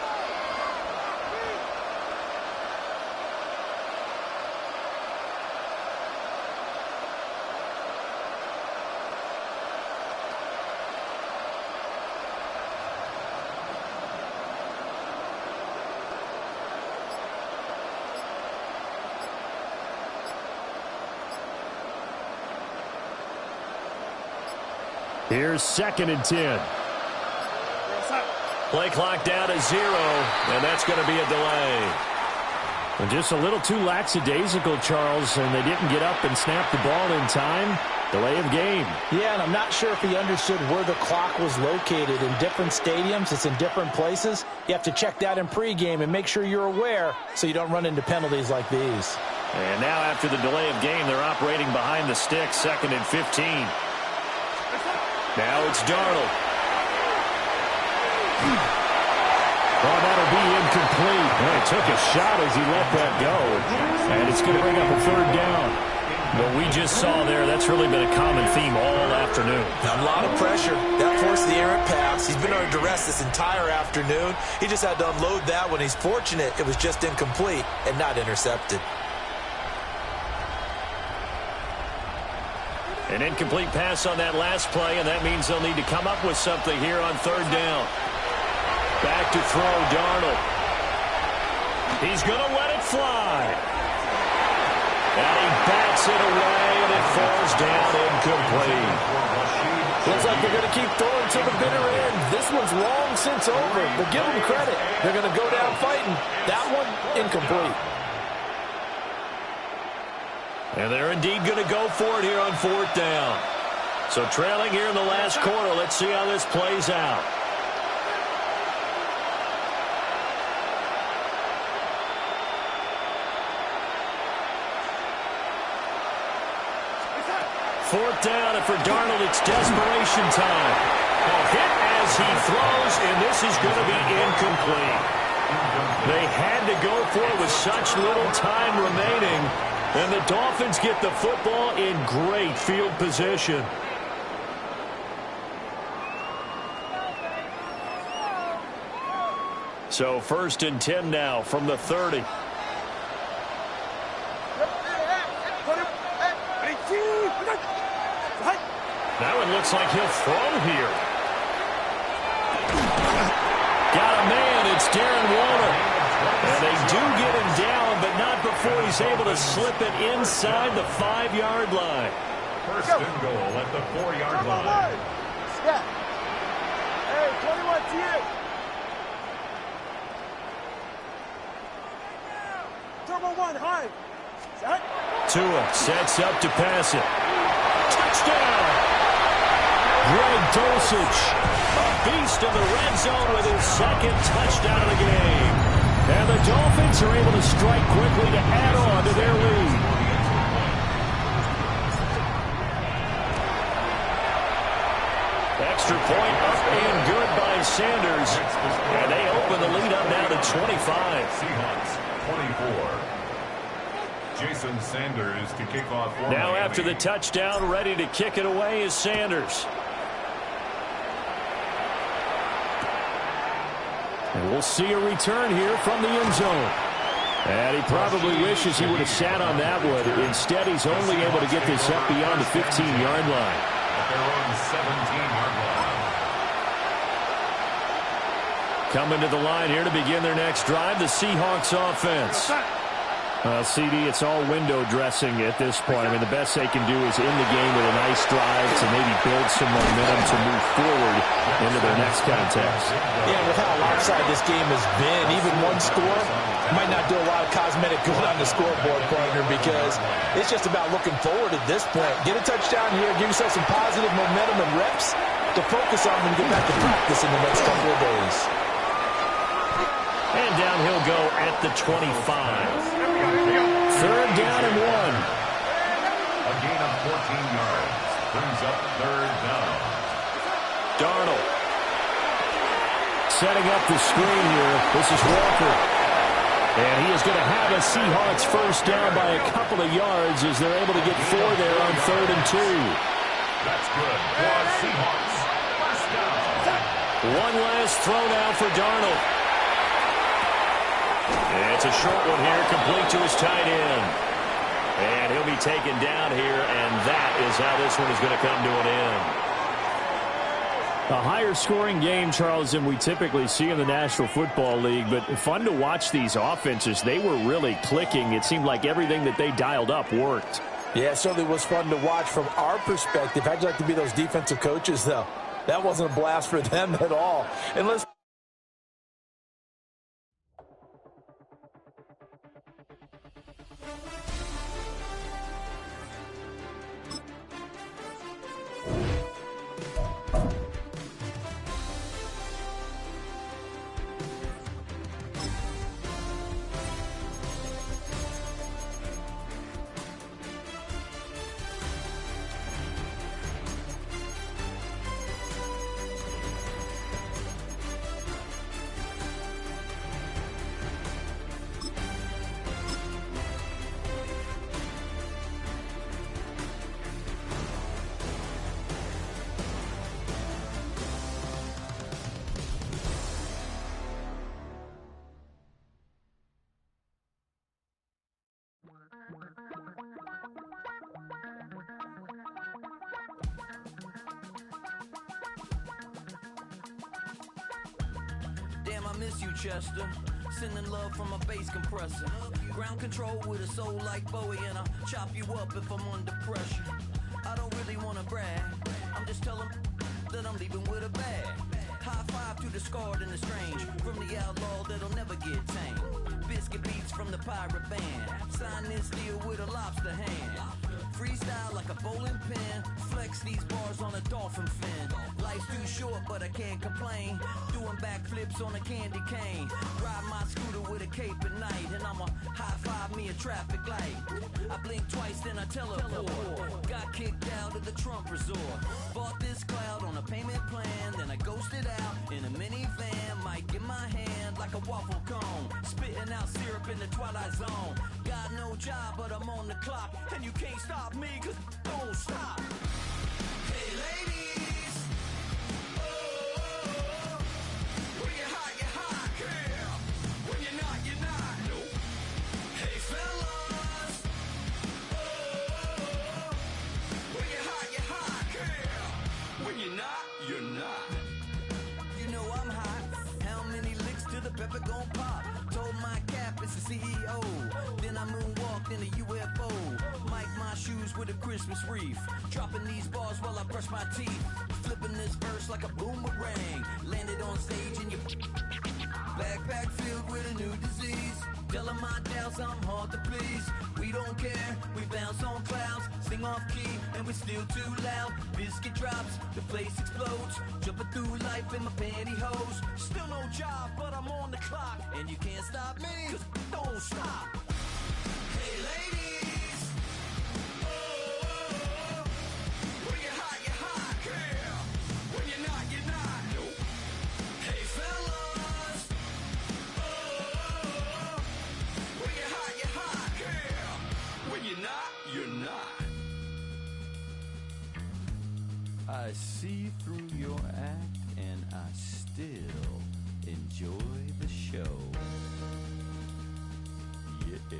Here's 2nd and 10. Play clock down to 0, and that's going to be a delay. And just a little too lackadaisical, Charles, and they didn't get up and snap the ball in time. Delay of game. Yeah, and I'm not sure if he understood where the clock was located. In different stadiums, it's in different places. You have to check that in pregame and make sure you're aware so you don't run into penalties like these. And now after the delay of game, they're operating behind the stick, 2nd and 15. Now it's Darnold. Oh, that'll be incomplete. Well, he took a shot as he let that go. And it's going to bring up a 3rd down. What we just saw there, that's really been a common theme all afternoon. A lot of pressure. That forced the errant pass. He's been under duress this entire afternoon. He just had to unload that one. He's fortunate it was just incomplete and not intercepted. An incomplete pass on that last play, and that means they'll need to come up with something here on 3rd down. Back to throw, Darnold. He's going to let it fly. And he bats it away, and it falls down incomplete. Looks like they're going to keep throwing to the bitter end. This one's long since over, but give them credit. They're going to go down fighting. That one, incomplete. And they're indeed going to go for it here on 4th down. So trailing here in the last quarter, let's see how this plays out. Fourth down, and for Darnold, it's desperation time. A hit as he throws, and this is going to be incomplete. They had to go for it with such little time remaining. And the Dolphins get the football in great field position. So 1st and 10 now from the 30. That one looks like he'll throw here. Got a man, it's Darren Waller. And they do get him down, but not before he's able to slip it inside the 5-yard line. First and goal at the 4-yard line. Snap. Hey, 21 TA. Turbo 1, high. Set. Tua sets up to pass it. Touchdown! Greg Dulcich, a beast in the red zone with his second touchdown of the game. And the Dolphins are able to strike quickly to add on to their lead. Extra point up and good by Sanders. And they open the lead up now to 25. Seahawks 24. Jason Sanders to kick off for Now Miami. after the touchdown, ready to kick it away is Sanders. And we'll see a return here from the end zone. And he probably wishes he would have sat on that one. Instead, he's only able to get this up beyond the 15-yard line. At their own 17-yard line. Coming to the line here to begin their next drive, the Seahawks offense. CD, it's all window dressing at this point. I mean, the best they can do is in the game with a nice drive to maybe build some momentum to move forward into their next contest. Yeah, with how lopsided this game has been, even one score might not do a lot of cosmetic good on the scoreboard, partner, because it's just about looking forward at this point. Get a touchdown here, give yourself some positive momentum and reps to focus on when you get back to practice in the next couple of days. And down he'll go at the 25. Third down and 1. A gain of 14 yards. Brings up third down. Darnold. Setting up the screen here. This is Walker. And he is going to have a Seahawks first down by a couple of yards as they're able to get 4 there on 3rd and 2. That's good. For Seahawks. First down. One last throw now for Darnold. It's a short one here, complete to his tight end. And he'll be taken down here, and that is how this one is going to come to an end. A higher scoring game, Charles, than we typically see in the National Football League, but fun to watch these offenses. They were really clicking. It seemed like everything that they dialed up worked. Yeah, it certainly was fun to watch from our perspective. How'd you like to be those defensive coaches, though? That wasn't a blast for them at all. And let's Damn, I miss you, Chester. Sending love from a bass compressor. Ground control with a soul like Bowie, and I'll chop you up if I'm under pressure. I don't really want to brag. I'm just telling that I'm leaving with a bag. High five to the scarred and the strange. From the outlaw that'll never get tamed. Biscuit beats from the pirate band. Sign this deal with a lobster hand. Freestyle like a bowling pin. Flex these bars on a dolphin fin. Life's too short, but I can't complain. Doing backflips on a candy cane. Ride my scooter with a cape at night. And I'ma high five me a traffic light. I blink twice, then I teleport. Got kicked out of the Trump resort. Bought this cloud on a payment plan. Then I ghosted out in a minivan. Mic in my hand like a waffle cone. Spitting out syrup in the twilight zone. Got no job, but I'm on the clock. And you can't stop me, cause don't stop. Hey ladies, oh, when you're hot, yeah. When you're not, nope. Hey fellas, oh, when you're hot, yeah. When you're not, you're not. You know I'm hot. How many licks till the pepper gon' pop? Told my cap it's the CEO. Then I moonwalked in a UFO. Mic my shoes with a Christmas wreath. Dropping these bars while I brush my teeth. Flipping this verse like a boomerang. Landed on stage in your backpack filled with a new disease. Telling my doubts I'm hard to please. We don't care, we bounce on clouds. Sing off key and we're still too loud. Biscuit drops, the place explodes. Jumping through life in my pantyhose. Still no job, but I'm on the clock. And you can't stop me, cause don't stop. Hey ladies, oh, when you're hot, yeah. When you're not, you're not. Nope. Hey fellas, oh, when you're hot, yeah. When you're not, you're not. I see through your act and I still enjoy the show. Yeah.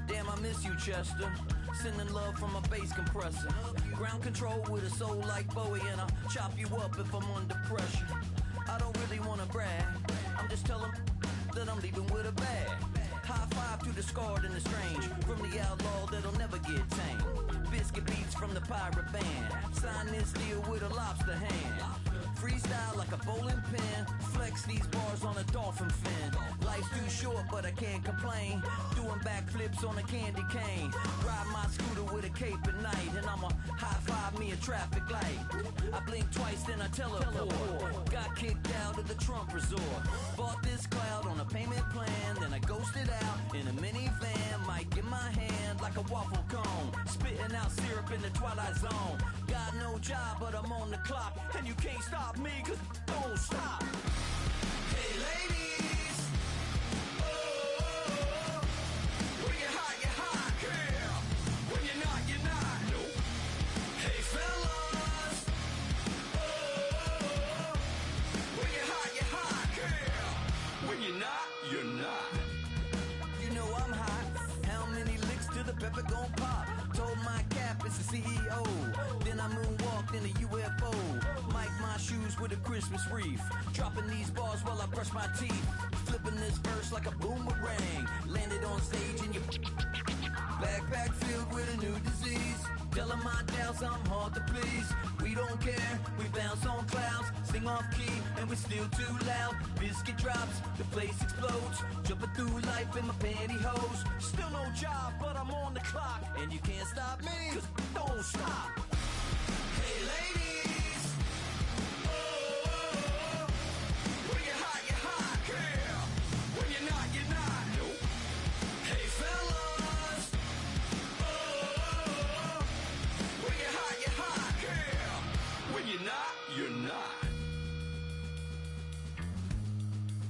Damn, I miss you, Chester. Sending love from a bass compressor. Ground control with a soul like Bowie, and I'll chop you up if I'm under pressure. I don't really wanna brag. I'm just telling that I'm leaving with a bag. High five to the scarred and the strange. From the outlaw that'll never get tamed. Biscuit beats from the pirate band. Sign this deal with a lobster hand. Freestyle like a bowling pin. Flex these bars on a dolphin fin. Life's too short, but I can't complain. Doing backflips on a candy cane. Ride my scooter with a cape at night. And I'ma high five me a traffic light. I blink twice, then I teleport. Got kicked out of the Trump resort. Bought this cloud on a payment plan. Then I ghosted out in a minivan. Mic in my hand like a waffle cone. Spitting out syrup in the twilight zone. Got no job, but I'm on the clock. And you can't stop me, cause don't stop. Hey ladies, oh, when you're hot, yeah. When you're not, you're not. Nope. Hey fellas, oh, when you're hot, yeah. When you're not, you're not. You know I'm hot. How many licks till the pepper gon' pop? Told my cap it's the CEO. Then I moonwalked in a UFO. Mic my shoes with a Christmas wreath. Dropping these bars while I brush my teeth. Flipping this verse like a boomerang. Landed on stage in your backpack filled with a new disease. Telling my doubts I'm hard to please. We don't care, we bounce on clouds. Sing off key and we're still too loud. Biscuit drops, the place explodes. Jumping through life in my pantyhose. Still no job, but I'm on the clock. And you can't stop me, cause don't stop. Hey ladies, oh, when you're hot, yeah. When you're not, you're not. Nope. Hey fellas, oh, when you're hot, yeah. When you're not, you're not.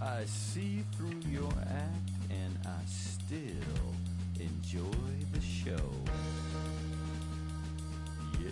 I see through your act and I still enjoy the show. Yeah.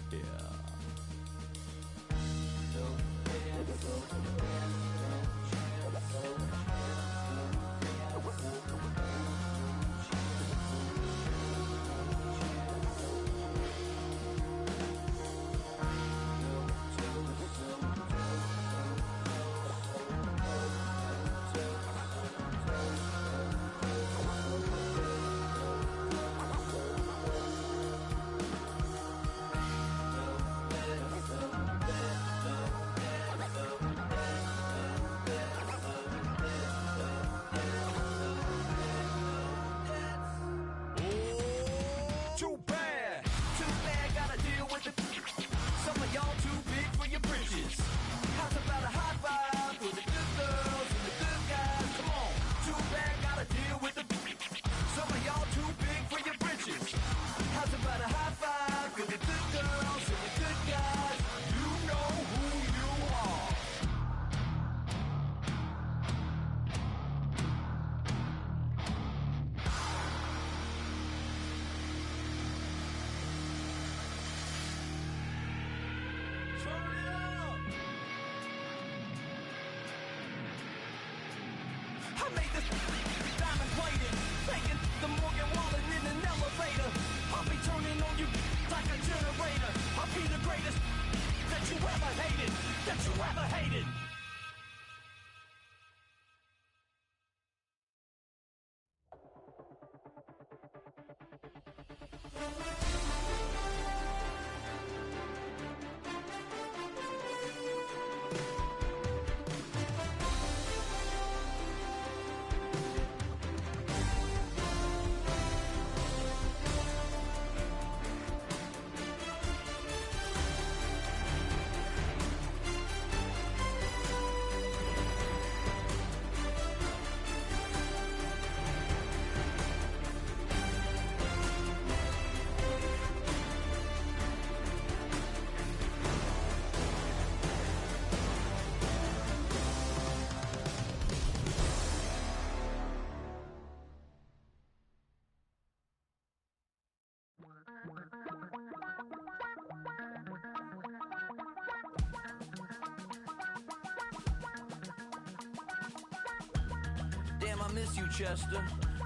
Damn, I miss you, Chester.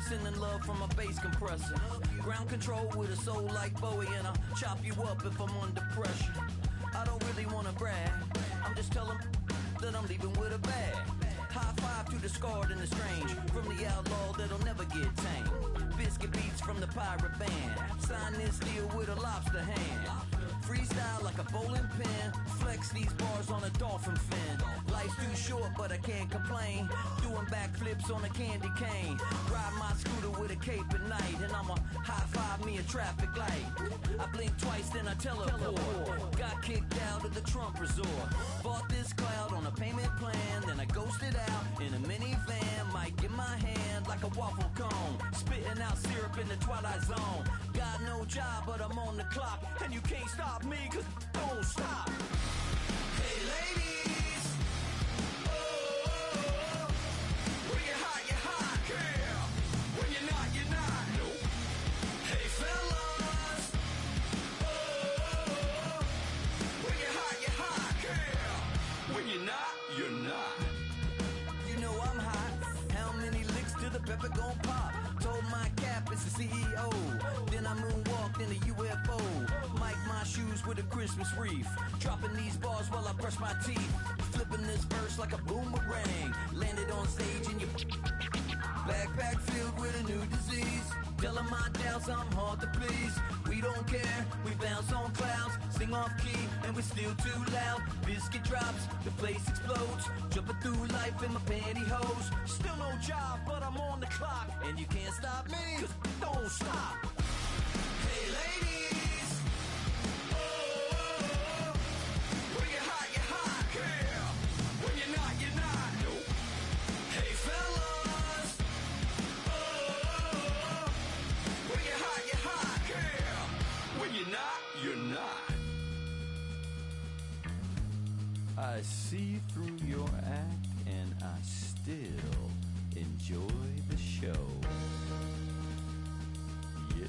Sending love from a bass compressor. Ground control with a soul like Bowie, and I'll chop you up if I'm under pressure. I don't really wanna brag. I'm just telling that I'm leaving with a bag. High five to the scarred and the strange. From the outlaw that'll never get tamed. Biscuit beats from the pirate band. Sign this deal with a lobster hand. Freestyle like a bowling pin. Flex these bars on a dolphin fin. Life's too short, but I can't complain. Doing backflips on a candy cane. Ride my scooter with a cape at night. And I'ma high five me a traffic light. I blink twice, then I teleport. Got kicked out of the Trump resort. Bought this cloud on a payment plan. Then I ghosted out in a minivan. Might get my hand like a waffle cone. Spitting out syrup in the twilight zone. Got no job, but I'm on the clock. And you can't stop me, cause don't stop. Hey ladies, oh, when you're hot, girl. When you're not, you're not. Nope. Hey fellas, oh, when you're hot, girl. When you're not, you're not. You know I'm hot. How many licks till the pepper gon' pop? Told my cap it's the CEO. Then I moonwalked in a UFO. Mike my shoes with a Christmas wreath. Dropping these bars while I brush my teeth. Flipping dispersed like a boomerang. Landed on stage in your backpack filled with a new disease. Telling my doubts I'm hard to please. We don't care, we bounce on clouds. Sing off key and we're still too loud. Biscuit drops, the place explodes. Jumping through life in my pantyhose. Still no job, but I'm on the clock. And you can't stop me, cause don't stop. Hey ladies, oh, when you're hot, yeah. When you're not, you're not. Nope. Hey fellas, oh, when you're hot, yeah. When you're not, you're not. I see through your act and I still enjoy the show. Yeah.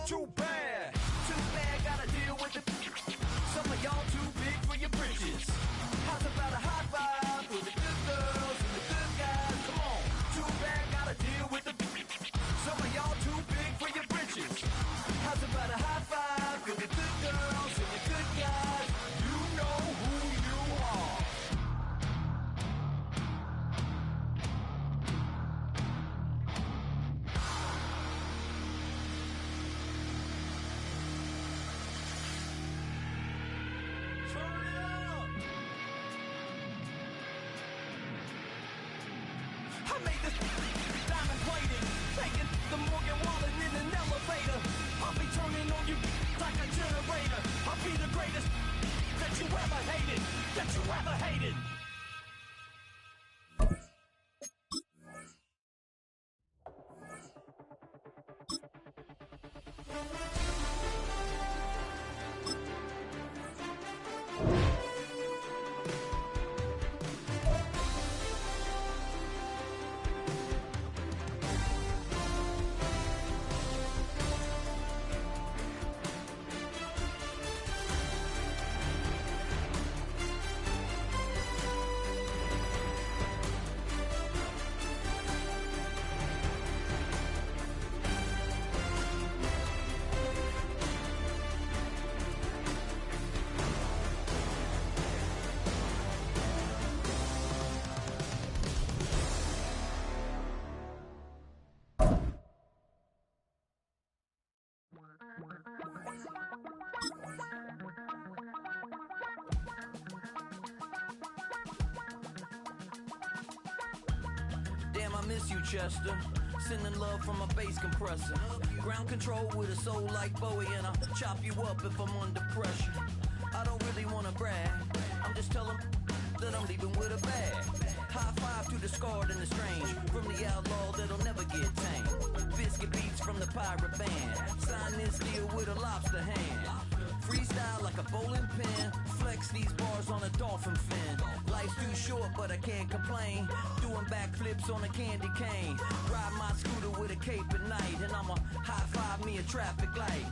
Too bad, gotta deal with it. Some of y'all too big for your britches. How's about a high five for the good girls and the good guys? Come on, too bad, gotta deal with it. Some of y'all too big for your britches. How's about a high five for the good girls and the good guys? You know who you are. I made this diamond plated, taking the Morgan Wallen in an elevator. I'll be turning on you like a generator. I'll be the greatest that you ever hated. Damn, I miss you, Chester. Sending love from a bass compressor. Ground control with a soul like Bowie, and I'll chop you up if I'm under pressure. I don't really wanna brag. I'm just telling that I'm leaving with a bag. High five to the scarred and the strange. From the outlaw that'll never get tamed. Biscuit beats from the pirate band. Sign this deal with a lobster hand. Freestyle like a bowling pin. Flex these bars on a dolphin fin. Life's too short, but I can't complain. Doing backflips on a candy cane. Ride my scooter with a cape at night. And I'ma high five me a traffic light.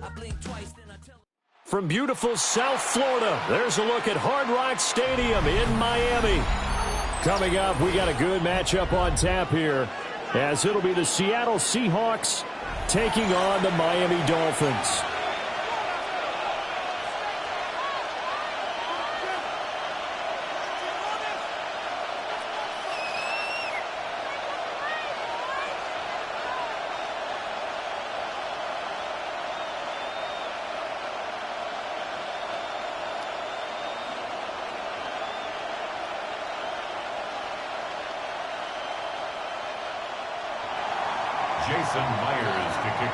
I blink twice, then I tell. From beautiful South Florida, there's a look at Hard Rock Stadium in Miami. Coming up, we got a good matchup on tap here, as it'll be the Seattle Seahawks taking on the Miami Dolphins.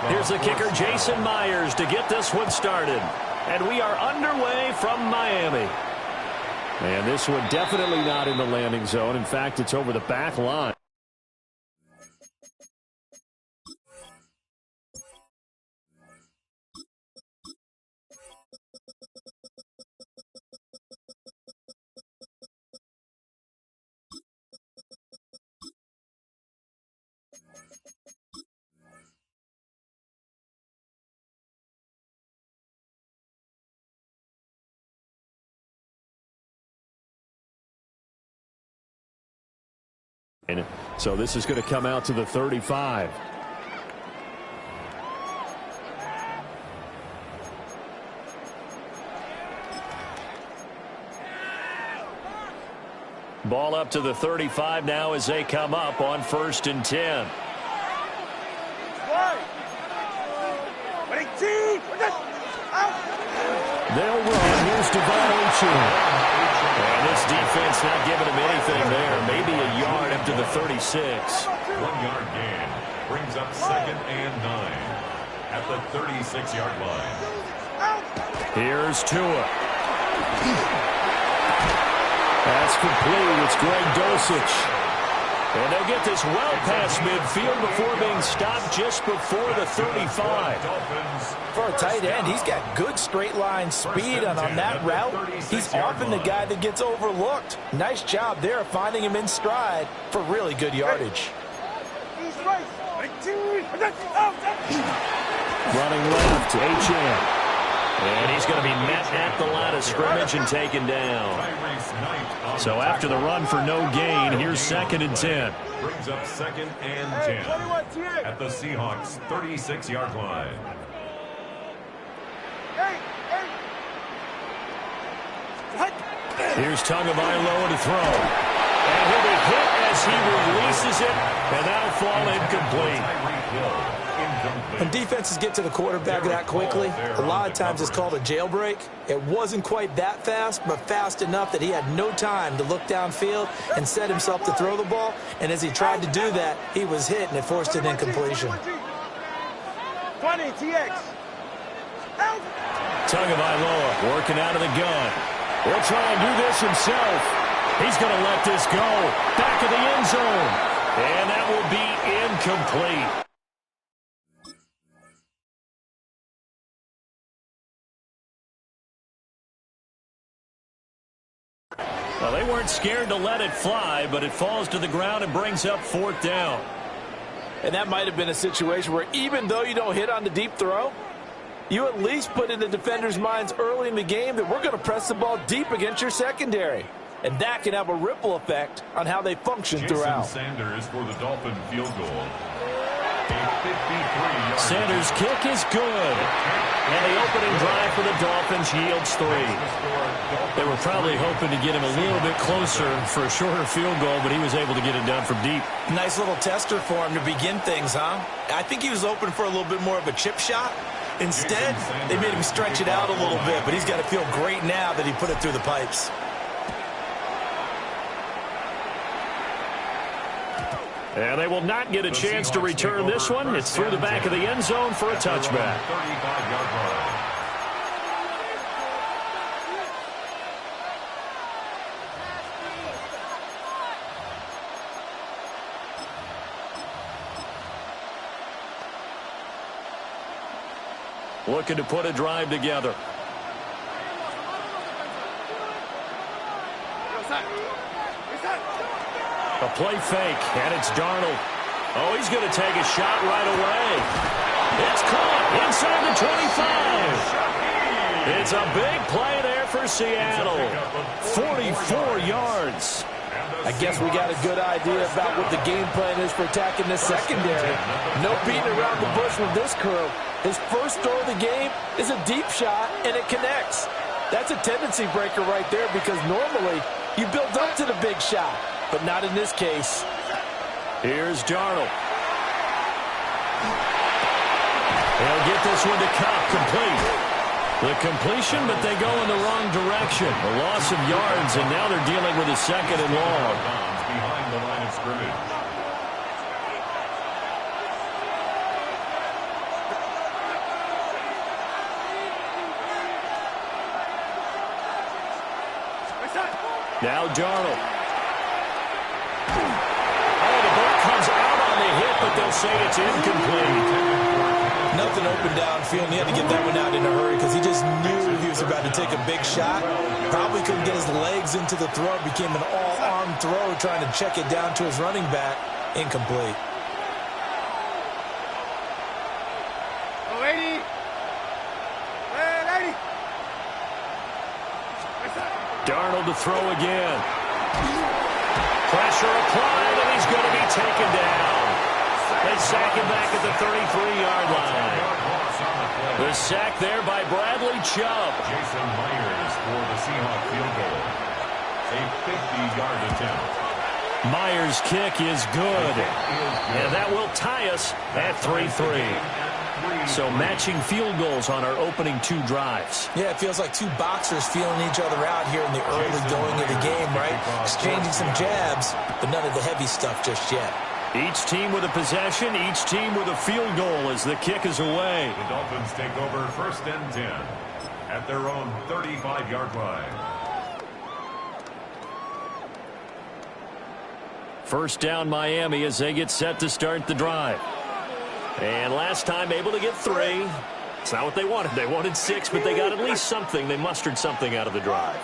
Here's the kicker, Jason Myers, to get this one started. And we are underway from Miami. And this one definitely not in the landing zone. In fact, it's over the back line. And so this is going to come out to the 35. Ball up to the 35 now as they come up on 1st and 10. They'll run. Here's Gtowncapp. And this defense not giving him anything there. Maybe a yard up to the 36. 1-yard gain brings up 2nd and 9 at the 36-yard line. Here's Tua. That's complete. It's Greg Dulcich. And they'll get this well past midfield before being stopped just before the 35. For a tight end, he's got good straight line speed, and on that route, he's often the guy that gets overlooked. Nice job there of finding him in stride for really good yardage. Running left, H.M. And he's going to be met at the line of scrimmage and taken down. So after the run for no gain, here's 2nd and 10. Brings up 2nd and 10 at the Seahawks' 36-yard line. Here's Tagovailoa to throw. And he'll be hit as he releases it, and that'll fall incomplete. When defenses get to the quarterback that quickly, a lot of times it's called a jailbreak. It wasn't quite that fast, but fast enough that he had no time to look downfield and set himself to throw the ball. And as he tried to do that, he was hit, and it forced an incompletion. 20, TX. Tagovailoa working out of the gun. He'll try and do this himself. He's going to let this go. Back of the end zone. And that will be incomplete. Well, they weren't scared to let it fly, but it falls to the ground and brings up 4th down. And that might have been a situation where even though you don't hit on the deep throw, you at least put in the defender's minds early in the game that we're going to press the ball deep against your secondary. And that can have a ripple effect on how they function throughout. Sanders for the Dolphin field goal. Sanders' kick is good. And the opening drive for the Dolphins yields 3. They were probably hoping to get him a little bit closer for a shorter field goal, but he was able to get it done from deep. Nice little tester for him to begin things, huh? I think he was open for a little bit more of a chip shot. Instead, they made him stretch it out a little bit, but he's got to feel great now that he put it through the pipes. And they will not get a chance to return this one. It's through the back of the end zone for a touchback. 35-yard line. Looking to put a drive together. A play fake, and it's Darnold. Oh, he's going to take a shot right away. It's caught inside the 25. It's a big play there for Seattle. 44 yards. I guess we got a good idea about what the game plan is for attacking this secondary. No beating around the bush with this crew. His first throw of the game is a deep shot, and it connects. That's a tendency breaker right there because normally you build up to the big shot, but not in this case. Here's Darnold. He'll get this one to Kupp, complete. The completion, but they go in the wrong direction. A loss of yards, and now they're dealing with a 2nd and long. Behind the line of scrimmage. Now Darnold. Oh, the ball comes out on the hit, but they'll say it's incomplete. Nothing open downfield, and he had to get that one out in a hurry because he just knew he was about to take a big shot. Probably couldn't get his legs into the throw. Became an all-arm throw trying to check it down to his running back. Incomplete. Darnold to throw again. Pressure Pressure applied, and he's going to be taken down. They sack him back at the 33-yard line. The sack there by Bradley Chubb. Jason Myers for the Seahawk field goal. A 50-yard attempt. Myers' kick is good. And that will tie us at 3-3. So matching field goals on our opening 2 drives. Yeah, it feels like 2 boxers feeling each other out here in the early going of the game, right? Exchanging some jabs, but none of the heavy stuff just yet. Each team with a possession, each team with a field goal as the kick is away. The Dolphins take over 1st and 10 at their own 35-yard line. First down Miami as they get set to start the drive. And last time able to get 3. It's not what they wanted. They wanted 6, but they got at least something. They mustered something out of the drive.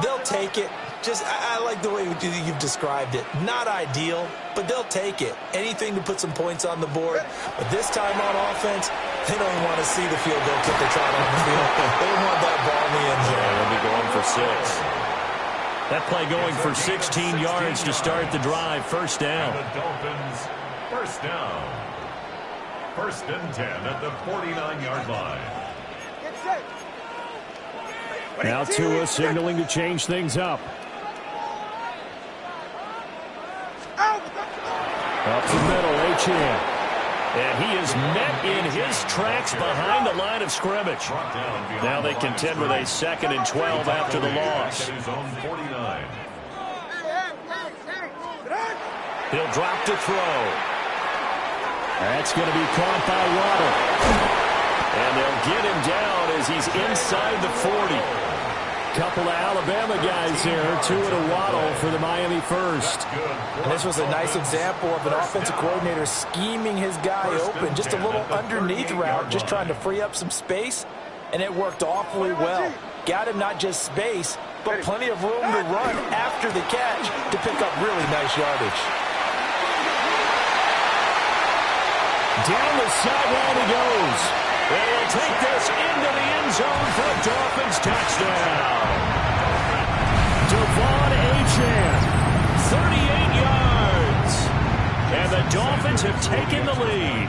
They'll take it. I like the way you've described it. Not ideal, but they'll take it. Anything to put some points on the board. But this time on offense, they don't even want to see the field goal kicker trot on the field. They want that ball in the end zone. Yeah, they'll be going for 6. That play going for 16 yards to start the drive. First down. And the Dolphins, first down. 1st and 10 at the 49-yard line. Now Tua signaling to change things up. Up the middle, Achane. And he is met in his tracks behind the line of scrimmage. Now they contend with a 2nd and 12 after the loss. He'll drop to throw. That's going to be caught by Waddle. And they'll get him down as he's inside the 40. Couple of Alabama guys there. Tua to Waddle for the Miami first. And this was a nice example of an offensive coordinator scheming his guy open. Just a little underneath route, just trying to free up some space. And it worked awfully well. Got him not just space, but plenty of room to run after the catch to pick up really nice yardage. Down the sideline he goes. They'll take this into the end zone for a Dolphins touchdown. Devon Achane, 38 yards. And the Dolphins have taken the lead.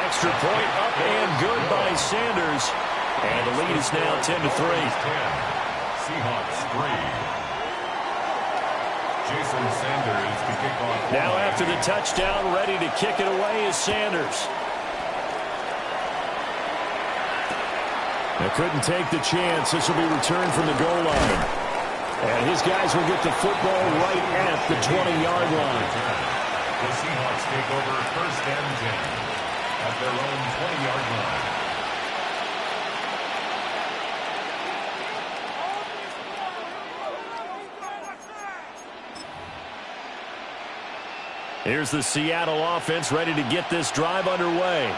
Extra point up and good by Sanders. And the lead is now 10-3. Seahawks 3. Jason Sanders to kick off. Now after the touchdown, ready to kick it away is Sanders. They couldn't take the chance. This will be returned from the goal line. And his guys will get the football right at the 20-yard line. The Seahawks take over 1st and 10 at their own 20-yard line. Here's the Seattle offense ready to get this drive underway.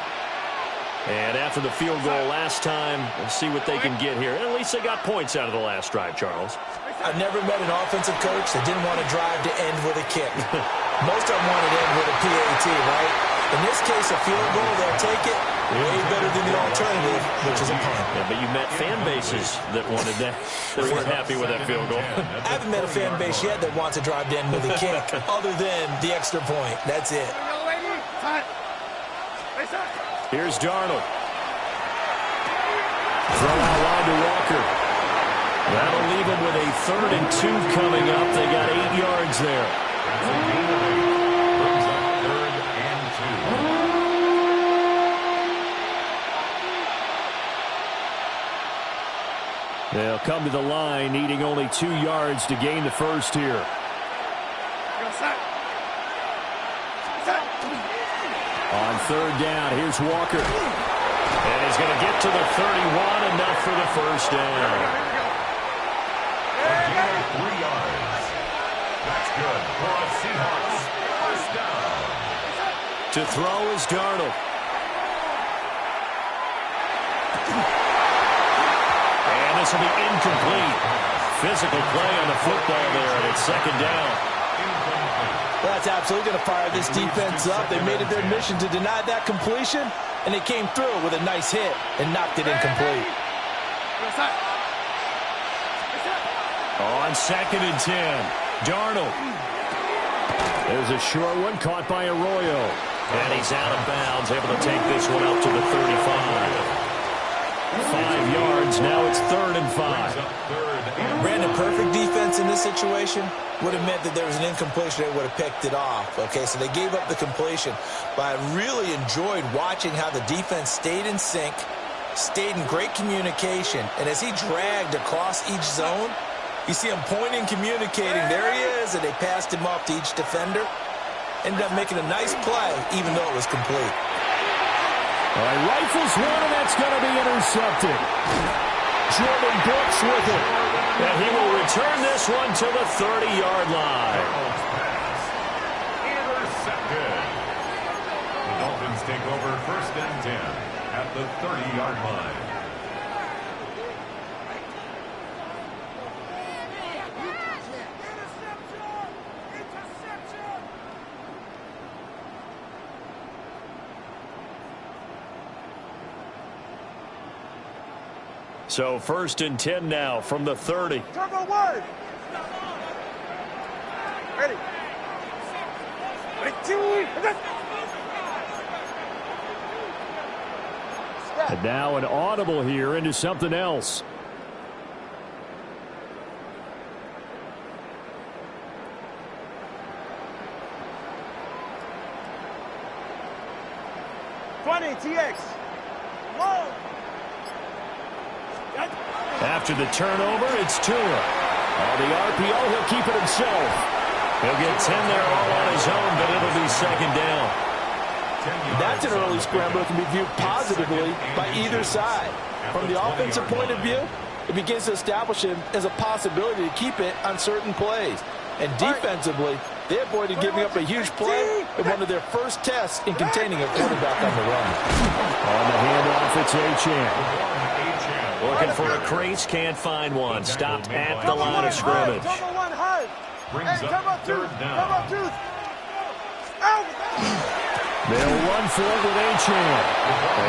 And after the field goal last time, we'll see what they can get here. At least they got points out of the last drive, Charles. I've never met an offensive coach that didn't want to drive to end with a kick. Most of them wanted to end with a PAT, right? In this case, a field goal, they'll take it. Way better than the alternative, which is a punt. Yeah, but you met fan bases that wanted that, that weren't happy with that field goal. I haven't met a fan base yet that wants to drive to end with a kick, other than the extra point. That's it. Here's Darnold. Throw out wide to Walker. That'll leave him with a 3rd and 2 coming up. They got 8 yards there. Brings up 3rd and 2. They'll come to the line, needing only 2 yards to gain the first here. On 3rd down, here's Walker. And he's going to get to the 31, enough for the first down. 3 yards. That's good for a Seahawks first down. To throw is Darnold. And this will be incomplete. Physical play on the football there, and it's 2nd down. Well, that's absolutely going to fire this defense up. They made it their mission to deny that completion, and they came through with a nice hit and knocked it incomplete. On 2nd and 10, Darnold. There's a short one caught by Arroyo. And he's out of bounds, able to take this one up to the 35. 5 yards, now it's 3rd and 5. Brandon, perfect defense in this situation would have meant that there was an incompletion. They would have picked it off. Okay, so they gave up the completion. But I really enjoyed watching how the defense stayed in sync, stayed in great communication. And as he dragged across each zone, you see him pointing, communicating. There he is, and they passed him off to each defender. Ended up making a nice play, even though it was complete. All right, rifles one, and that's going to be intercepted. Jordan Brooks with it. And he will return this one to the 30-yard line. Intercepted. The Dolphins take over 1st and 10 at the 30-yard line. So 1st and 10 now from the 30. Turbo 1. Ready. Ready, 2. And now an audible here into something else. TX. Long. After the turnover, it's Tua. On the RPO, he'll keep it himself. He'll get 10 there all on his own, but it'll be 2nd down. That's an early scramble that can be viewed positively by either side. From the offensive point of view, it begins to establish him as a possibility to keep it on certain plays. And defensively, they avoided giving up a huge play in one of their first tests in containing a quarterback on the run. On the handoff, it's Achane. Looking for a crease, can't find one. Stopped at the line of scrimmage. Brings up 3rd down. They'll run for it with Achane.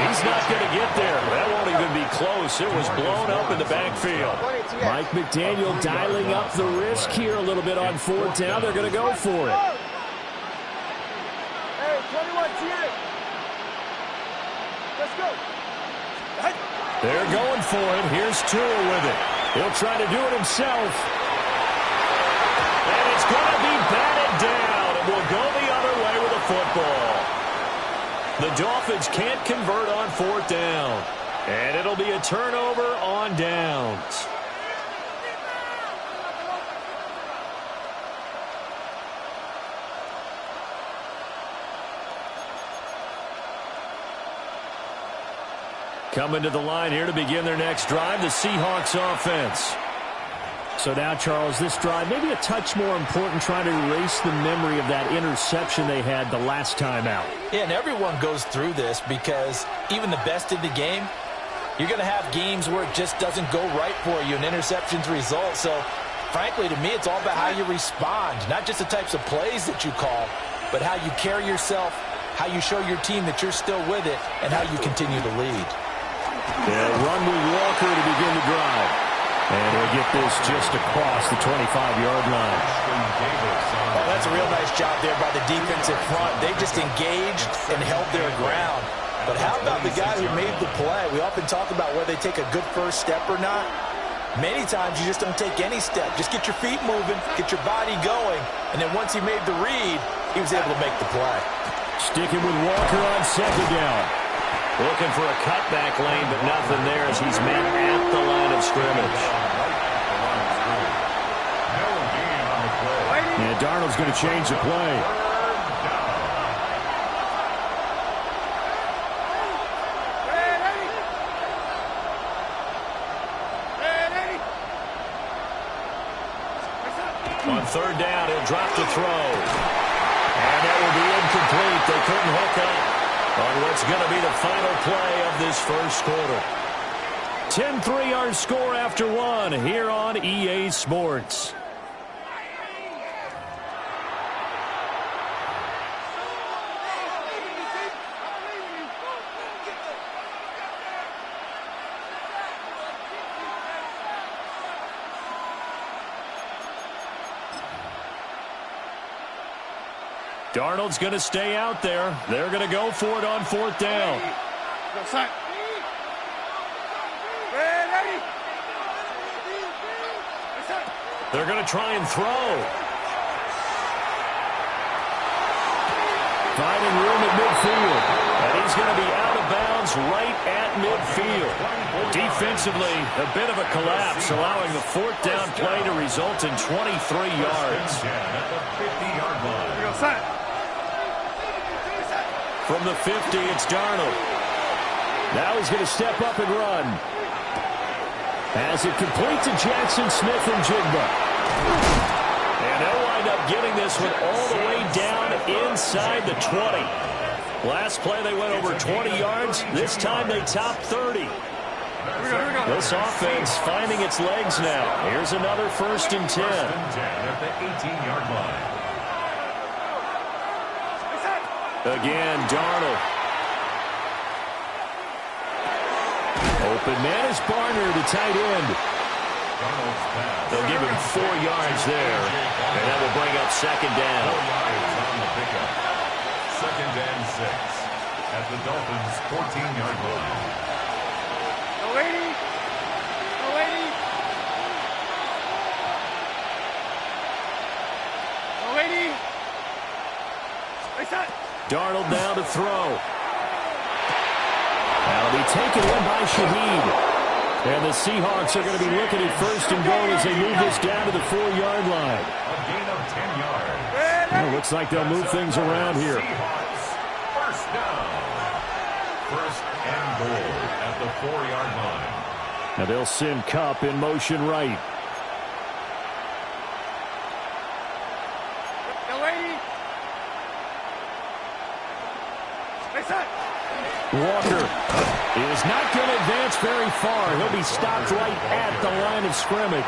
He's not going to get there. That won't even be close. It was blown up in the backfield. Mike McDaniel dialing up the risk here a little bit on 4th down. They're going to go for it. Hey, 21 TX. Let's go. They're going for it. Here's Tua with it. He'll try to do it himself. And it's going to be batted down. And will go the other way with the football. The Dolphins can't convert on 4th down. And it'll be a turnover on downs. Coming to the line here to begin their next drive, the Seahawks offense. So now, Charles, this drive maybe a touch more important, trying to erase the memory of that interception they had the last time out. Yeah, and everyone goes through this because even the best in the game, you're going to have games where it just doesn't go right for you, and interceptions result. So, frankly, to me, it's all about how you respond, not just the types of plays that you call, but how you carry yourself, how you show your team that you're still with it, and how you continue to lead. They'll run with Walker to begin the drive. And he'll get this just across the 25-yard line. Oh, that's a real nice job there by the defensive front. They just engaged and held their ground. But how about the guy who made the play? We often talk about whether they take a good first step or not. Many times you just don't take any step. Just get your feet moving, get your body going, and then once he made the read, he was able to make the play. Sticking with Walker on 2nd down. Looking for a cutback lane, but nothing there as he's met at the line of scrimmage. And Darnold's going to change the play. On 3rd down, he'll drop to throw. And that will be incomplete. They couldn't hook up on what's going to be the final play of this first quarter. 10-3 our score after 1 here on EA Sports. Darnold's going to stay out there. They're going to go for it on 4th down. They're going to try and throw. Finding room at midfield. And he's going to be out of bounds right at midfield. Defensively, a bit of a collapse, allowing the 4th down play to result in 23 yards. At the 50-yard line. From the 50, it's Darnold. Now he's going to step up and run. As it complete to Jackson Smith and Jigba. And they'll wind up getting this one all the way down inside the 20. Last play they went over 20 yards. This time they topped 30. This offense finding its legs now. Here's another 1st and 10. 1st and 10 at the 18-yard line. Again, Darnold. Open man is Barner, the tight end. They'll give him 4 yards there. And that will bring up 2nd down. 4 yards on the pickup. 2nd and 6 at the Dolphins' 14-yard line. No waiting. No waiting. No waiting. Darnold now to throw. That'll be taken in by Shaheed. And the Seahawks are going to be looking at 1st and goal as they move this down to the 4-yard line. A gain of 10 yards. Well, looks like they'll move things around here. Seahawks, 1st down. 1st and goal at the 4-yard line. Now they'll send Kupp in motion right. No waiting. Walker is not going to advance very far. He'll be stopped right at the line of scrimmage.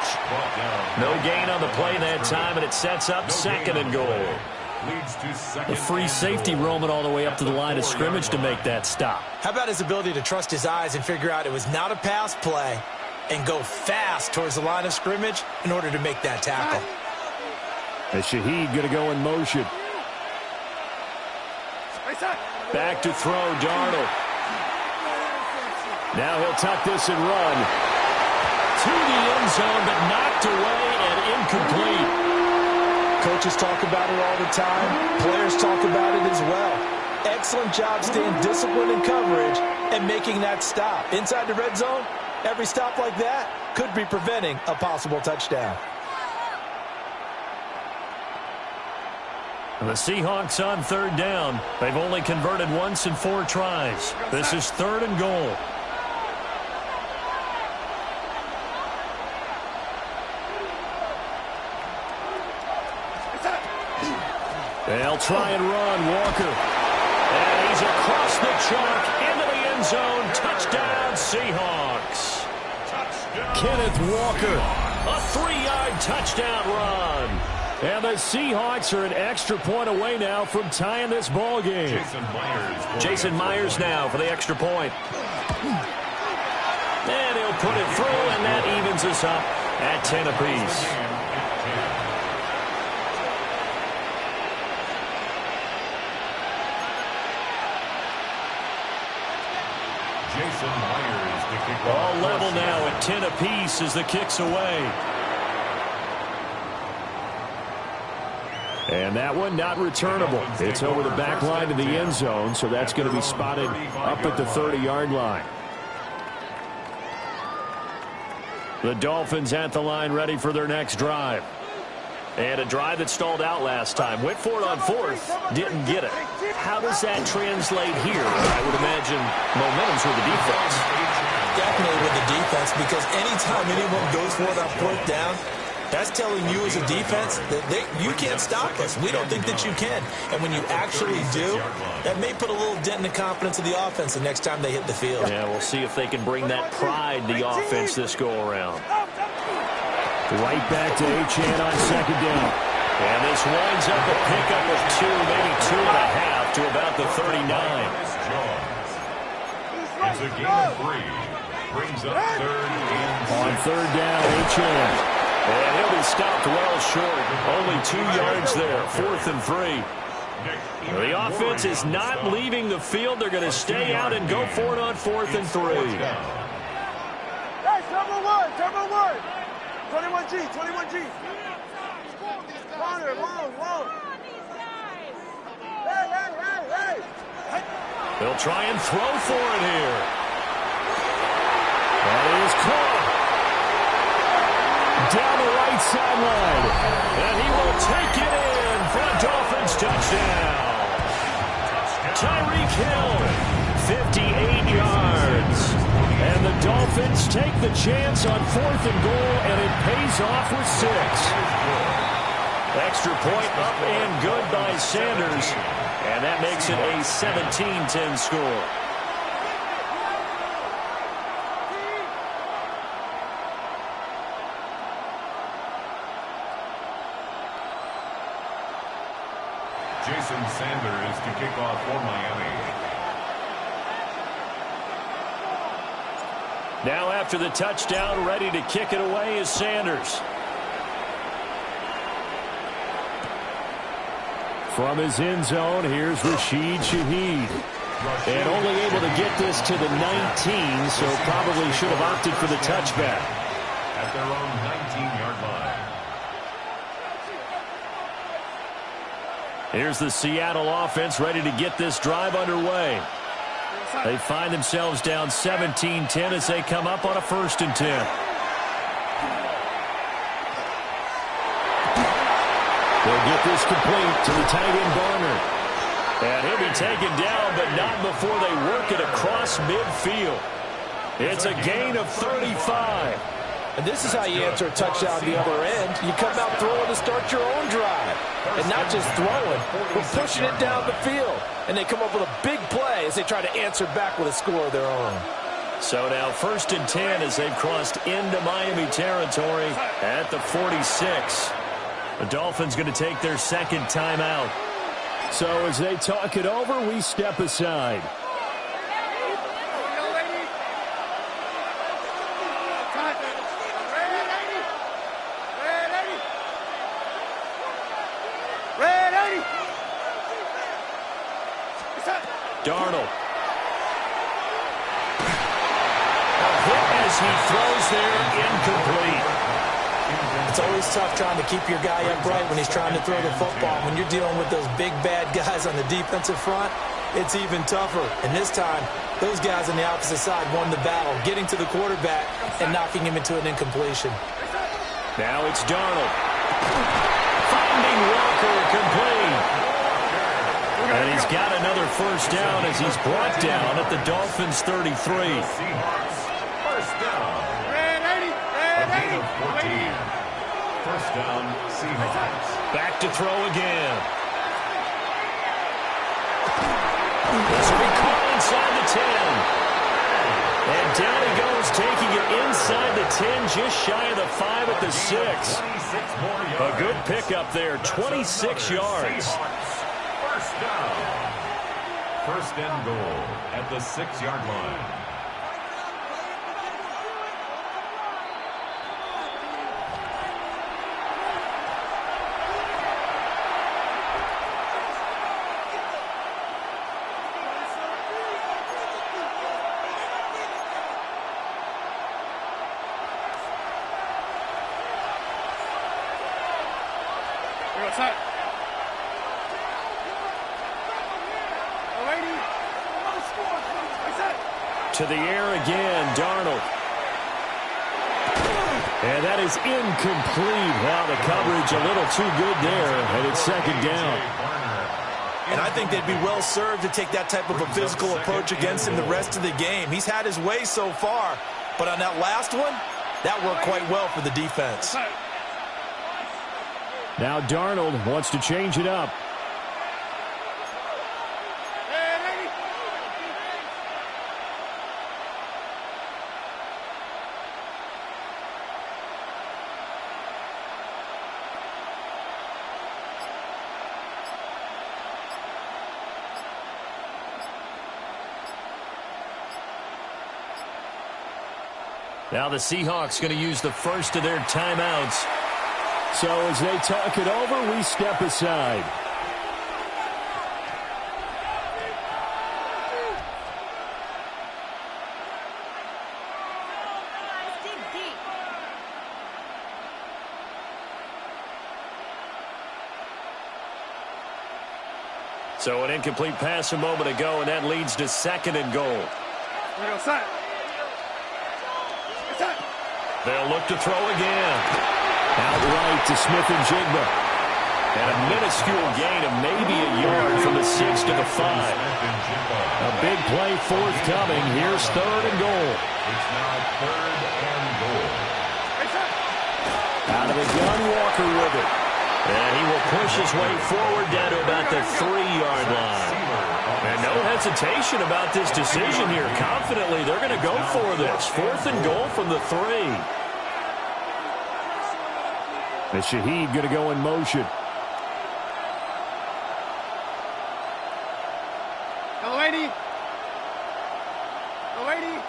No gain on the play that time, and it sets up 2nd and goal. Leads to 2nd. The free safety roaming all the way up to the line of scrimmage to make that stop. How about his ability to trust his eyes and figure out it was not a pass play and go fast towards the line of scrimmage in order to make that tackle? As Shaheed going to go in motion. Back to throw, Darnold. Now he'll tuck this and run. To the end zone, but knocked away and incomplete. Coaches talk about it all the time. Players talk about it as well. Excellent job staying disciplined in coverage and making that stop. Inside the red zone, every stop like that could be preventing a possible touchdown. The Seahawks on 3rd down. They've only converted once in 4 tries. This is 3rd and goal. They'll try and run. Walker. And he's across the chalk into the end zone. Touchdown, Seahawks. Kenneth Walker. A 3-yard touchdown run. And the Seahawks are an extra point away now from tying this ball game. Jason Myers now for the extra point. And he'll put it through, and that evens us up at 10 apiece. Jason Myers, the kick. All level now at 10 apiece as the kick's away. And that one not returnable. It's over the back line to the end zone, so that's going to be spotted up at the 30-yard line. The Dolphins at the line ready for their next drive. And a drive that stalled out last time. Went for it on 4th, didn't get it. How does that translate here? I would imagine momentum's with the defense. Definitely with the defense, because anytime anyone goes for it on 4th down, that's telling you as a defense that you can't stop us. We don't think that you can. And when you actually do, that may put a little dent in the confidence of the offense the next time they hit the field. Yeah, we'll see if they can bring that pride to the offense this go-around. Right back to Achane on 2nd down. And this winds up a pickup of 2, maybe 2.5 to about the 39. It's a gain of 3. Brings up 3rd and 6. On 3rd down, Achane. And he'll be stopped well short. Only 2 yards there. 4th and 3. The offense is not leaving the field. They're going to stay out and go for it on 4th and 3. Hey, turbo one. 21G. Corner, wrong. Hey. They'll try and throw for it here. That is caught. Down the right sideline. And he will take it in for a Dolphins touchdown. Tyreek Hill, 58 yards. And the Dolphins take the chance on 4th and goal, and it pays off with 6. Extra point up and good by Sanders. And that makes it a 17-10 score. Jason Sanders to kick off for Miami. Now after the touchdown, ready to kick it away is Sanders. From his end zone, here's Rashid Shaheed. And only able to get this to the 19, so probably should have opted for the touchback. At their own 19-yard line. Here's the Seattle offense ready to get this drive underway. They find themselves down 17-10 as they come up on a 1st and 10. They'll get this complete to the tight end Barner. And he'll be taken down, but not before they work it across midfield. It's a gain of 35. And this is how you answer a touchdown the other end. You come out throwing to start your own drive. And not just throwing, but pushing it down the field. And they come up with a big play as they try to answer back with a score of their own. So now 1st and 10 as they've crossed into Miami territory at the 46. The Dolphins going to take their 2nd timeout. So as they talk it over, we step aside. Darnold. A hit as he throws there, incomplete. It's always tough trying to keep your guy upright when he's trying to throw the football. When you're dealing with those big, bad guys on the defensive front, it's even tougher. And this time, those guys on the opposite side won the battle, getting to the quarterback and knocking him into an incompletion. Now it's Darnold. Finding Walker complete. And he's got another 1st down as he's brought down at the Dolphins' 33. Seahawks, 1st down. A gain of 14. 1st down, Seahawks. Back to throw again. This will be caught inside the 10. And down he goes, taking it inside the 10, just shy of the 5 at the 6. A good pickup there, 26 yards. 1st down. 1st and goal at the 6-yard line. To the air again, Darnold. And that is incomplete. Wow, the coverage a little too good there, and it's 2nd down. And I think they'd be well served to take that type of a physical approach against him the rest of the game. He's had his way so far, but on that last one, that worked quite well for the defense. Now Darnold wants to change it up. Now the Seahawks going to use the 1st of their timeouts. So as they talk it over, we step aside. So an incomplete pass a moment ago, and that leads to 2nd and goal. They'll look to throw again. Outright to Smith-Njigba. And a minuscule gain of maybe a yard from the 6 to the 5. A big play forthcoming. Here's 3rd and goal. It's now 3rd and goal. Out of the gun, Walker with it. And he will push his way forward down to about the 3-yard line. And no hesitation about this decision here. Confidently, they're going to go for this. 4th and goal from the 3. And Shaheed going to go in motion. Lady. Lady.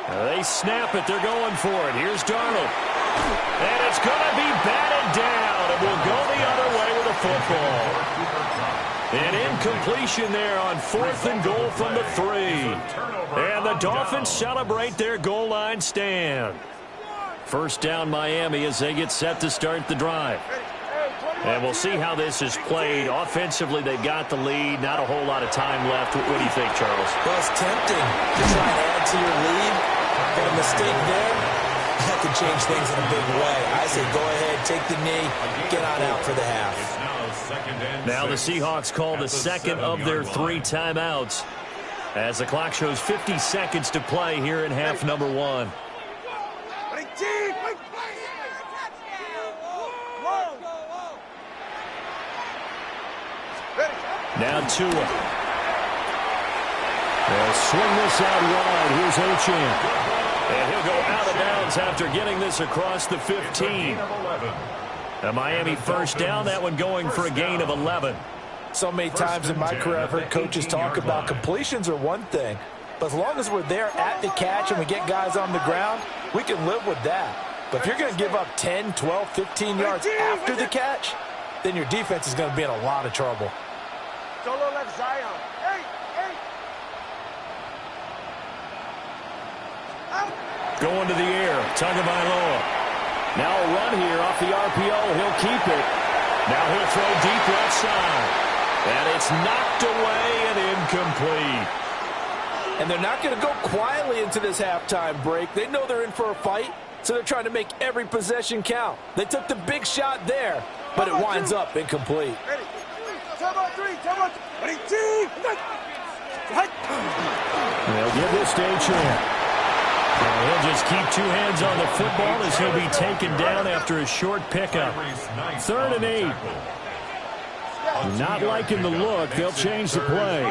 They snap it. They're going for it. Here's Darnold. And it's going to be batted down. And will go the other way with a football. An incompletion there on 4th and goal from the 3. And the Dolphins celebrate their goal line stand. First down Miami as they get set to start the drive. And we'll see how this is played. Offensively, they've got the lead. Not a whole lot of time left. What do you think, Charles? Well, it's tempting to try and add to your lead. But a mistake there, that could change things in a big way. I say go ahead, take the knee, get on out for the half. Now the Seahawks call the 2nd of their 3 timeouts as the clock shows 50 seconds to play here in half number 1. Now Tua. They'll swing this out wide. Here's Achane. And he'll go out of bounds after getting this across the 15. A Miami first down, that one going for a gain of 11. So many times in my career I've heard coaches talk about completions are one thing, but as long as we're there at the catch and we get guys on the ground, we can live with that. But if you're going to give up 10, 12, 15 yards after the catch, then your defense is going to be in a lot of trouble. Solo left Zion. Hey. Going to the air, Tagovailoa. Now a run here off the RPO. He'll keep it. Now he'll throw deep left side. And it's knocked away and incomplete. And they're not going to go quietly into this halftime break. They know they're in for a fight, so they're trying to make every possession count. They took the big shot there, but it winds up incomplete. Ready. Time on 3. Ready, team. They'll give this to Achane. He'll just keep 2 hands on the football as he'll be taken down after a short pickup. 3rd and 8. Not liking the look. They'll change the play.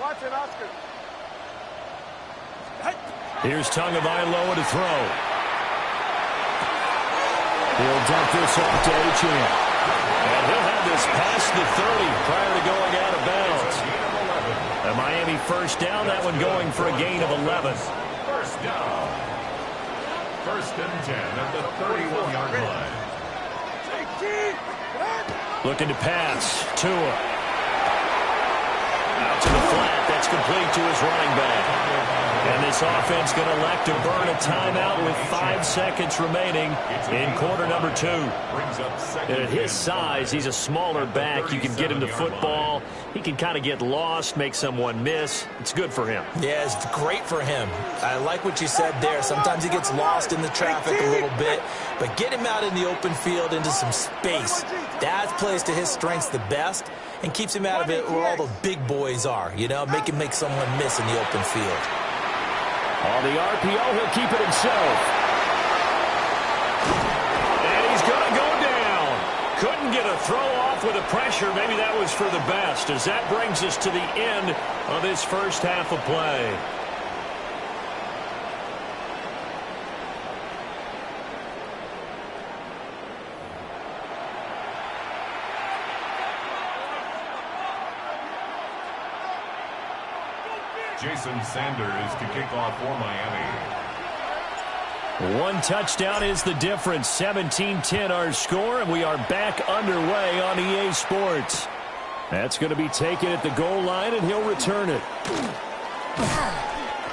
Watch it, Oscar. Here's Tagovailoa to throw. He'll dump this off to Achane. And he'll have this past the 30 prior to going out of bounds. A Miami first down, that one going for a gain of 11. First down. 1st and 10 at the 31-yard line. Looking to pass. Tua. Out to the flat. That's complete to his running back. And this offense going to elect to burn a timeout with 5 seconds remaining in quarter number 2. And at his size, he's a smaller back. You can get him to football. He can kind of get lost, make someone miss. It's good for him. Yeah, it's great for him. I like what you said there. Sometimes he gets lost in the traffic a little bit, but get him out in the open field into some space. That plays to his strengths the best and keeps him out of it where all the big boys are, you know, make him make someone miss in the open field. On the RPO, he'll keep it himself. And he's going to go down. Couldn't get a throw off with the pressure. Maybe that was for the best, as that brings us to the end of this first half of play. Jason Sanders to kick off for Miami. One touchdown is the difference. 17-10 our score, and we are back underway on EA Sports. That's going to be taken at the goal line, and he'll return it.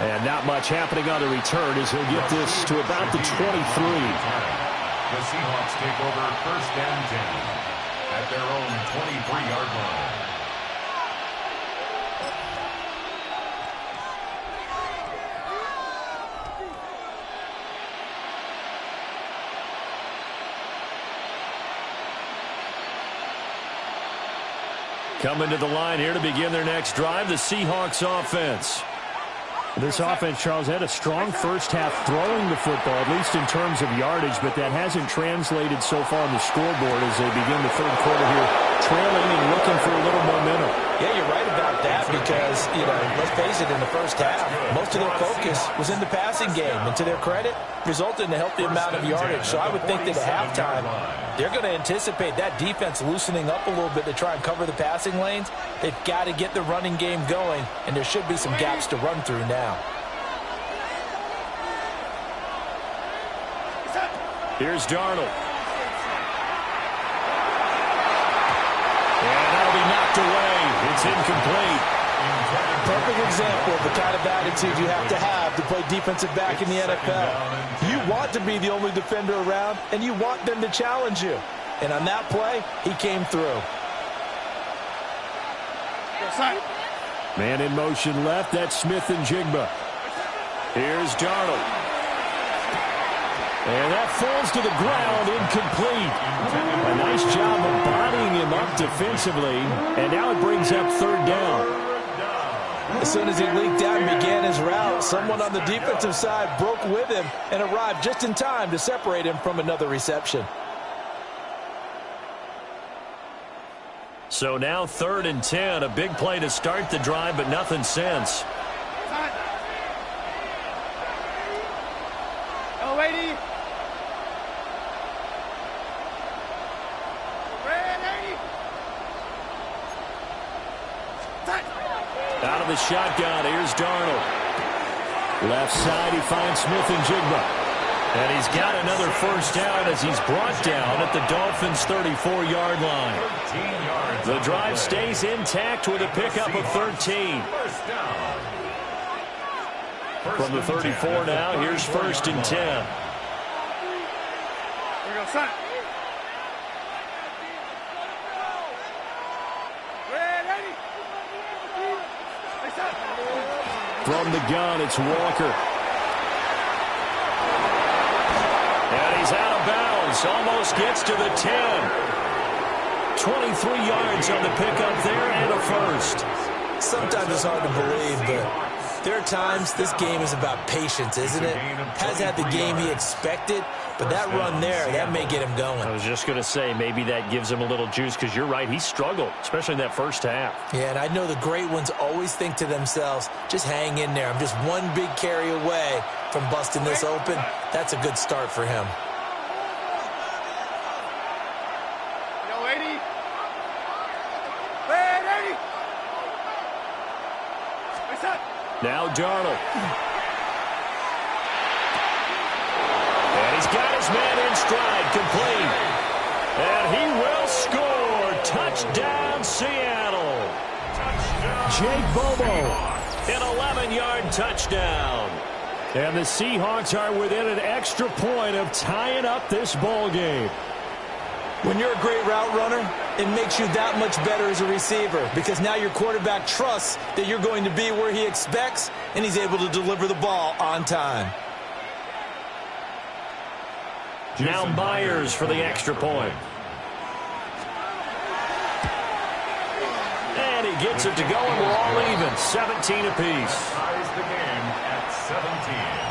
And not much happening on the return as he'll get this to about the 23. The Seahawks take over 1st and 10 at their own 23-yard line. Coming to the line here to begin their next drive, the Seahawks offense. This offense, Charles, had a strong first half throwing the football, at least in terms of yardage, but that hasn't translated so far on the scoreboard as they begin the third quarter here, trailing and looking for a little momentum. Yeah, you're right about that because, let's face it, in the first half, most of their focus was in the passing game. And to their credit, resulted in a healthy amount of yardage. So I would think that at halftime, they're going to anticipate that defense loosening up a little bit to try and cover the passing lanes. They've got to get the running game going, and there should be some gaps to run through now. Here's Darnold. And that'll be knocked away. It's incomplete. Perfect example of the kind of attitude you have to play defensive back in the NFL. You want to be the only defender around, and you want them to challenge you. And on that play, he came through. Man in motion left. That's Smith and Jigba. Here's Darnold. And that falls to the ground, incomplete. A nice job of bodying him up defensively. And now it brings up 3rd down. As soon as he leaked out and began his route, someone on the defensive side broke with him and arrived just in time to separate him from another reception. So now 3rd and 10, a big play to start the drive, but nothing since. Go, Lady. Out of the shotgun, here's Darnold. Left side, he finds Smith and Jigba. And he's got another first down as he's brought down at the Dolphins' 34-yard line. The drive stays intact with a pickup of 13. From the 34 now, here's 1st and 10. Here we go, son. From the gun, it's Walker. And he's out of bounds. Almost gets to the 10. 23 yards on the pickup there and a first. Sometimes it's hard to believe, but there are times this game is about patience, isn't it? Has had the game he expected, but that run there, that may get him going. I was just going to say, maybe that gives him a little juice because you're right, he struggled, especially in that first half. Yeah, and I know the great ones always think to themselves, just hang in there. I'm just one big carry away from busting this open. That's a good start for him. Yo, 80. Now Darnold. And he's got his man in stride, complete. And he will score. Touchdown, Seattle. Jake Bobo. An 11-yard touchdown. And the Seahawks are within an extra point of tying up this ball game. When you're a great route runner, it makes you that much better as a receiver because now your quarterback trusts that you're going to be where he expects, and he's able to deliver the ball on time. Now Myers for the extra point. And he gets it to go, and we're all even. 17 apiece. Ties the game at 17.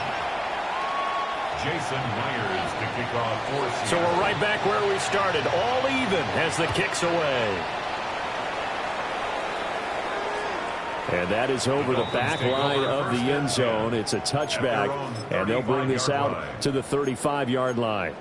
Jason Myers to kick off for Seattle. So we're right back where we started, all even as the kick's away. And that is over the back line of the end zone. It's a touchback, and they'll bring this out to the 35-yard line.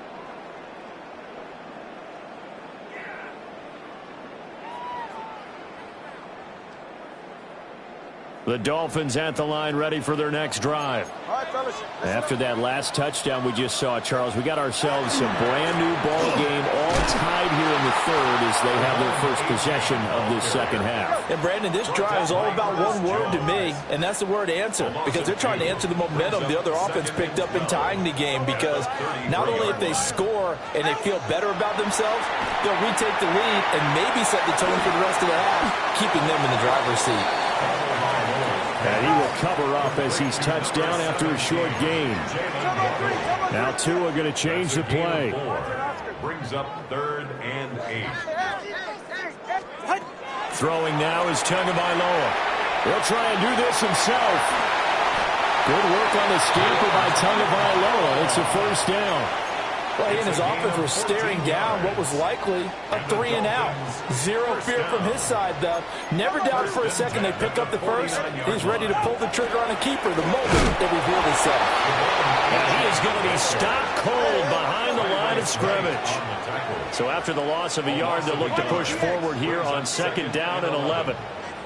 The Dolphins at the line ready for their next drive. All right, fellas. After that last touchdown we just saw, Charles, we got ourselves a brand-new ball game all tied here in the third as they have their first possession of this second half. And, Brandon, this drive is all about one word to me, and that's the word answer, because they're trying to answer the momentum the other offense picked up in tying the game, because not only if they score and they feel better about themselves, they'll retake the lead and maybe set the tone for the rest of the half, keeping them in the driver's seat. And he will cover up as he's touched down after a short gain. Now Tua going to change the play. Brings up 3rd and 8. Throwing now is Tagovailoa. He'll try and do this himself. Good work on the scamper by Tagovailoa. It's a first down. Well, he and his offense were staring down what was likely a 3-and-out. Zero fear from his side, though. Never doubted for a second they pick up the first. He's ready to pull the trigger on a keeper the moment they reveal himself. And he is going to be stopped cold behind the line of scrimmage. So after the loss of a yard, they'll look to push forward here on 2nd down and 11.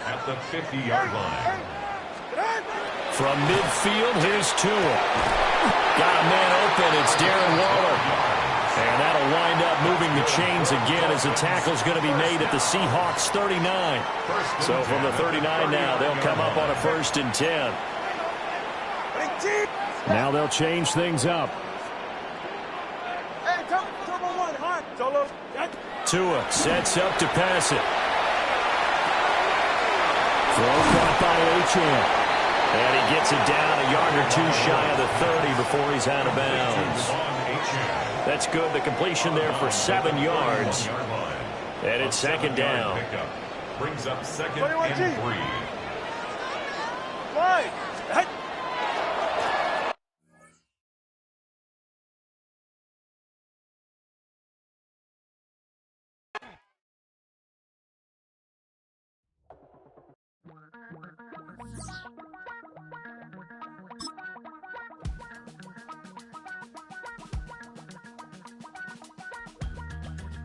At the 50-yard line. From midfield, here's Tua. Got a man open. It's Darren Waller. And that'll wind up moving the chains again as the tackle's going to be made at the Seahawks 39. So from the 39 now, they'll come up on a 1st and 10. Now they'll change things up. Tua sets up to pass it. Throw caught by Achane. And he gets it down a yard or two shy of the 30 before he's out of bounds. That's good. The completion there for 7 yards. And it's 2nd down. Brings up 2nd and 3.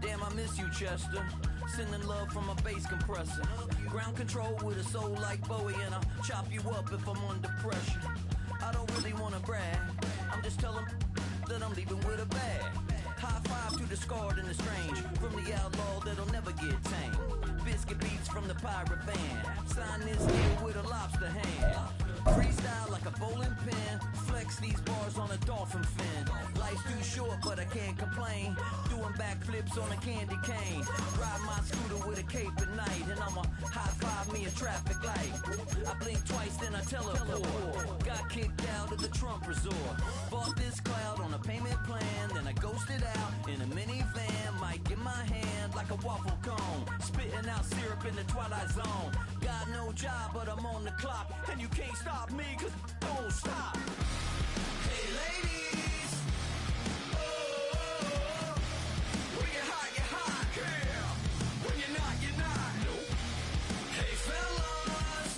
Damn, I miss you, Chester. Sending love from a bass compressor. Ground control with a soul like Bowie, and I'll chop you up if I'm under pressure. I don't really want to brag. I'm just telling that I'm leaving with a bag. High five to the scarred and the strange. From the outlaw that'll never get tamed. Biscuit beats from the pirate band. Sign this deal with a lobster hand. Freestyle like a bowling pin. Flex these bars on a dolphin fin. Life's too short, but I can't complain. Doing backflips on a candy cane. Ride my scooter with a cape at night. And I'ma high five me a traffic light. I blink twice, then I teleport. Got kicked out of the Trump resort. Bought this cloud on a payment plan. Then I ghosted out in a minivan. Mic in my hand like a waffle cone. Spitting out syrup in the twilight zone. Got no job, but I'm on the clock. And you can't stop me, cause don't stop. Hey ladies, oh, when you're hot, yeah. When you're not, you're not. Nope. Hey fellas,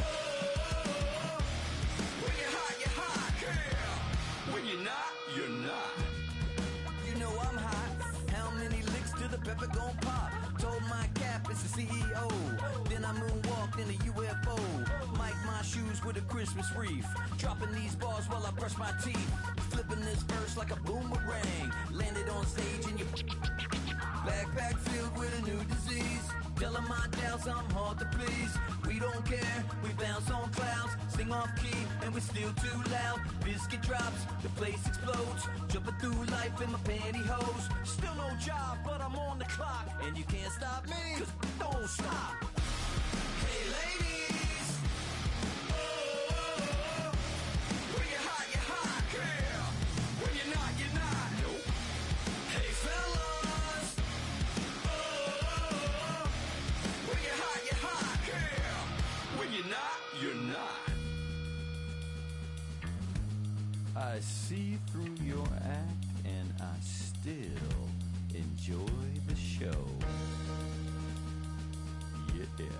oh, when you're hot, yeah. When you're not, you're not. You know I'm hot. How many licks till the pepper gon' pop? Told my cap it's the CEO. Then I moonwalked in a UFO. Mic my shoes with a Christmas wreath. Dropping these bars while I brush my teeth. Flipping this verse like a boomerang. Landed on stage in your backpack filled with a new disease. Telling my doubts I'm hard to please. We don't care, we bounce on clouds. Sing off key and we're still too loud. Biscuit drops, the place explodes. Jumping through life in my pantyhose. Still no job, but I'm on the clock. And you can't stop me, cause don't stop. Hey ladies, oh, when you're hot, yeah. When you're not, you're not. Nope. Hey fellas, oh, when you're hot, yeah. When you're not, you're not. I see through your act and I still enjoy the show. Yeah.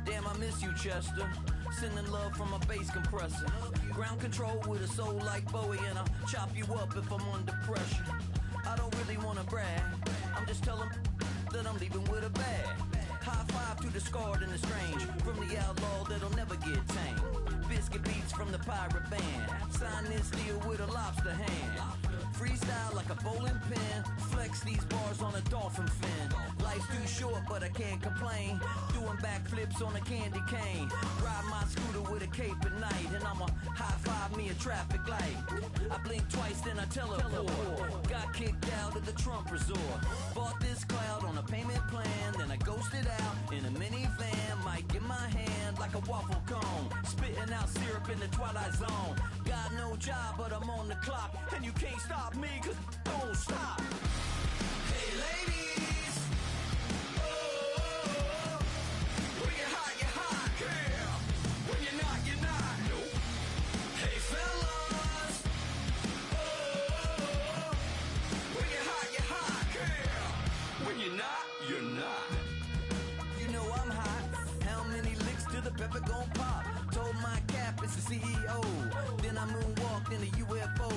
Damn, I miss you, Chester. Sending love from a bass compressor. Ground control with a soul like Bowie, and I'll chop you up if I'm under pressure. I don't really wanna brag. I'm just telling that I'm leaving with a bag. High five to the scarred and the strange. From the outlaw that'll never get tamed. Biscuit beats from the pirate band. Sign this deal with a lobster hand. Freestyle like a bowling pin. Flex these bars on a dolphin fin. Life's too short, but I can't complain. Doing backflips on a candy cane. Ride my scooter with a cape at night. And I'ma high five me a traffic light. I blink twice, then I teleport. Got kicked out of the Trump resort. Bought this cloud on a payment plan. Then I ghosted out in a minivan. Mic in my hand like a waffle cone. Spitting out syrup in the twilight zone. Got no job, but I'm on the clock. And you can't stop me, cause don't stop. Hey ladies, oh, when you're hot, yeah. When you're not, nope. Hey fellas, oh, when you're hot, yeah. When you're not, you're not. You know I'm hot. How many licks till the pepper gon' pop? Told my cap it's the CEO. Then I moonwalked in a UFO.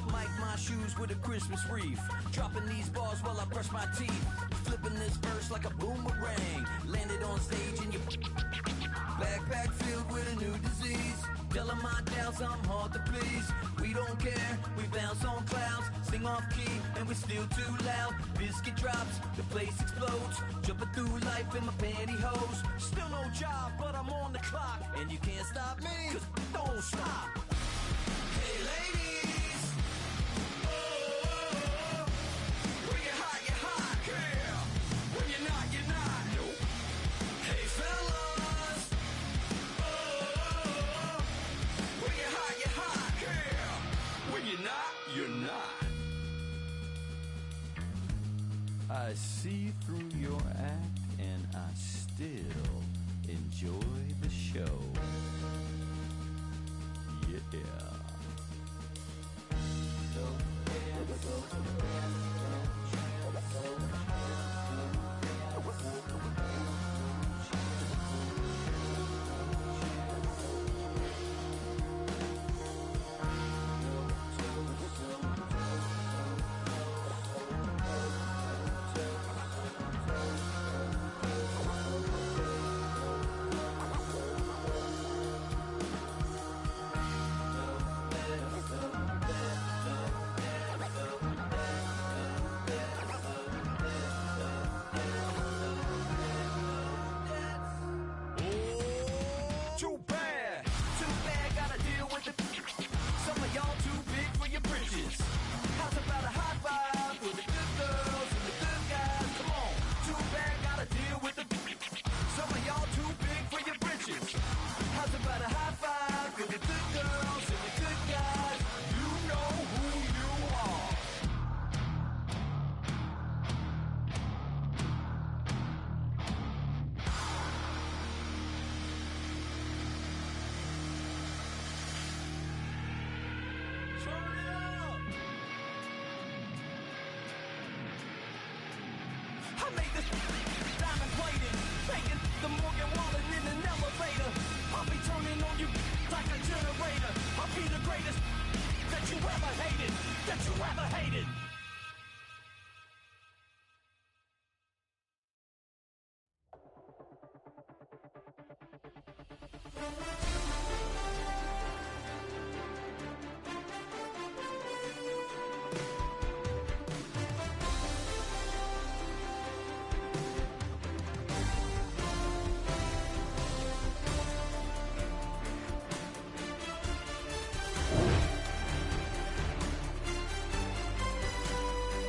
Mic my shoes with a Christmas wreath. Dropping these bars while I brush my teeth. Flipping this verse like a boomerang. Landed on stage in your backpack filled with a new disease. Telling my doubts I'm hard to please. We don't care, we bounce on clouds. Sing off key and we're still too loud. Biscuit drops, the place explodes. Jumping through life in my pantyhose. Still no job, but I'm on the clock. And you can't stop me, cause don't stop. Hey ladies, oh, when you're hot, yeah. When you're not, nope. Hey fellas, oh, when you're hot, yeah. When you're not, you're not. I see through your act and I still enjoy the show. Yeah. Too bad, gotta deal with it. Some of y'all too big for your britches. How's about a high five for the good girls and the good guys? Come on, too bad, gotta deal with it. Some of y'all too big for your britches. How's about a high five for the good girls and the good guys? You know who you are. I made this diamond plated, taking the Morgan Wallen in an elevator. I'll be turning on you like a generator. I'll be the greatest that you ever hated.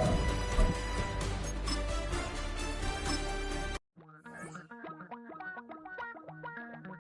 Bye.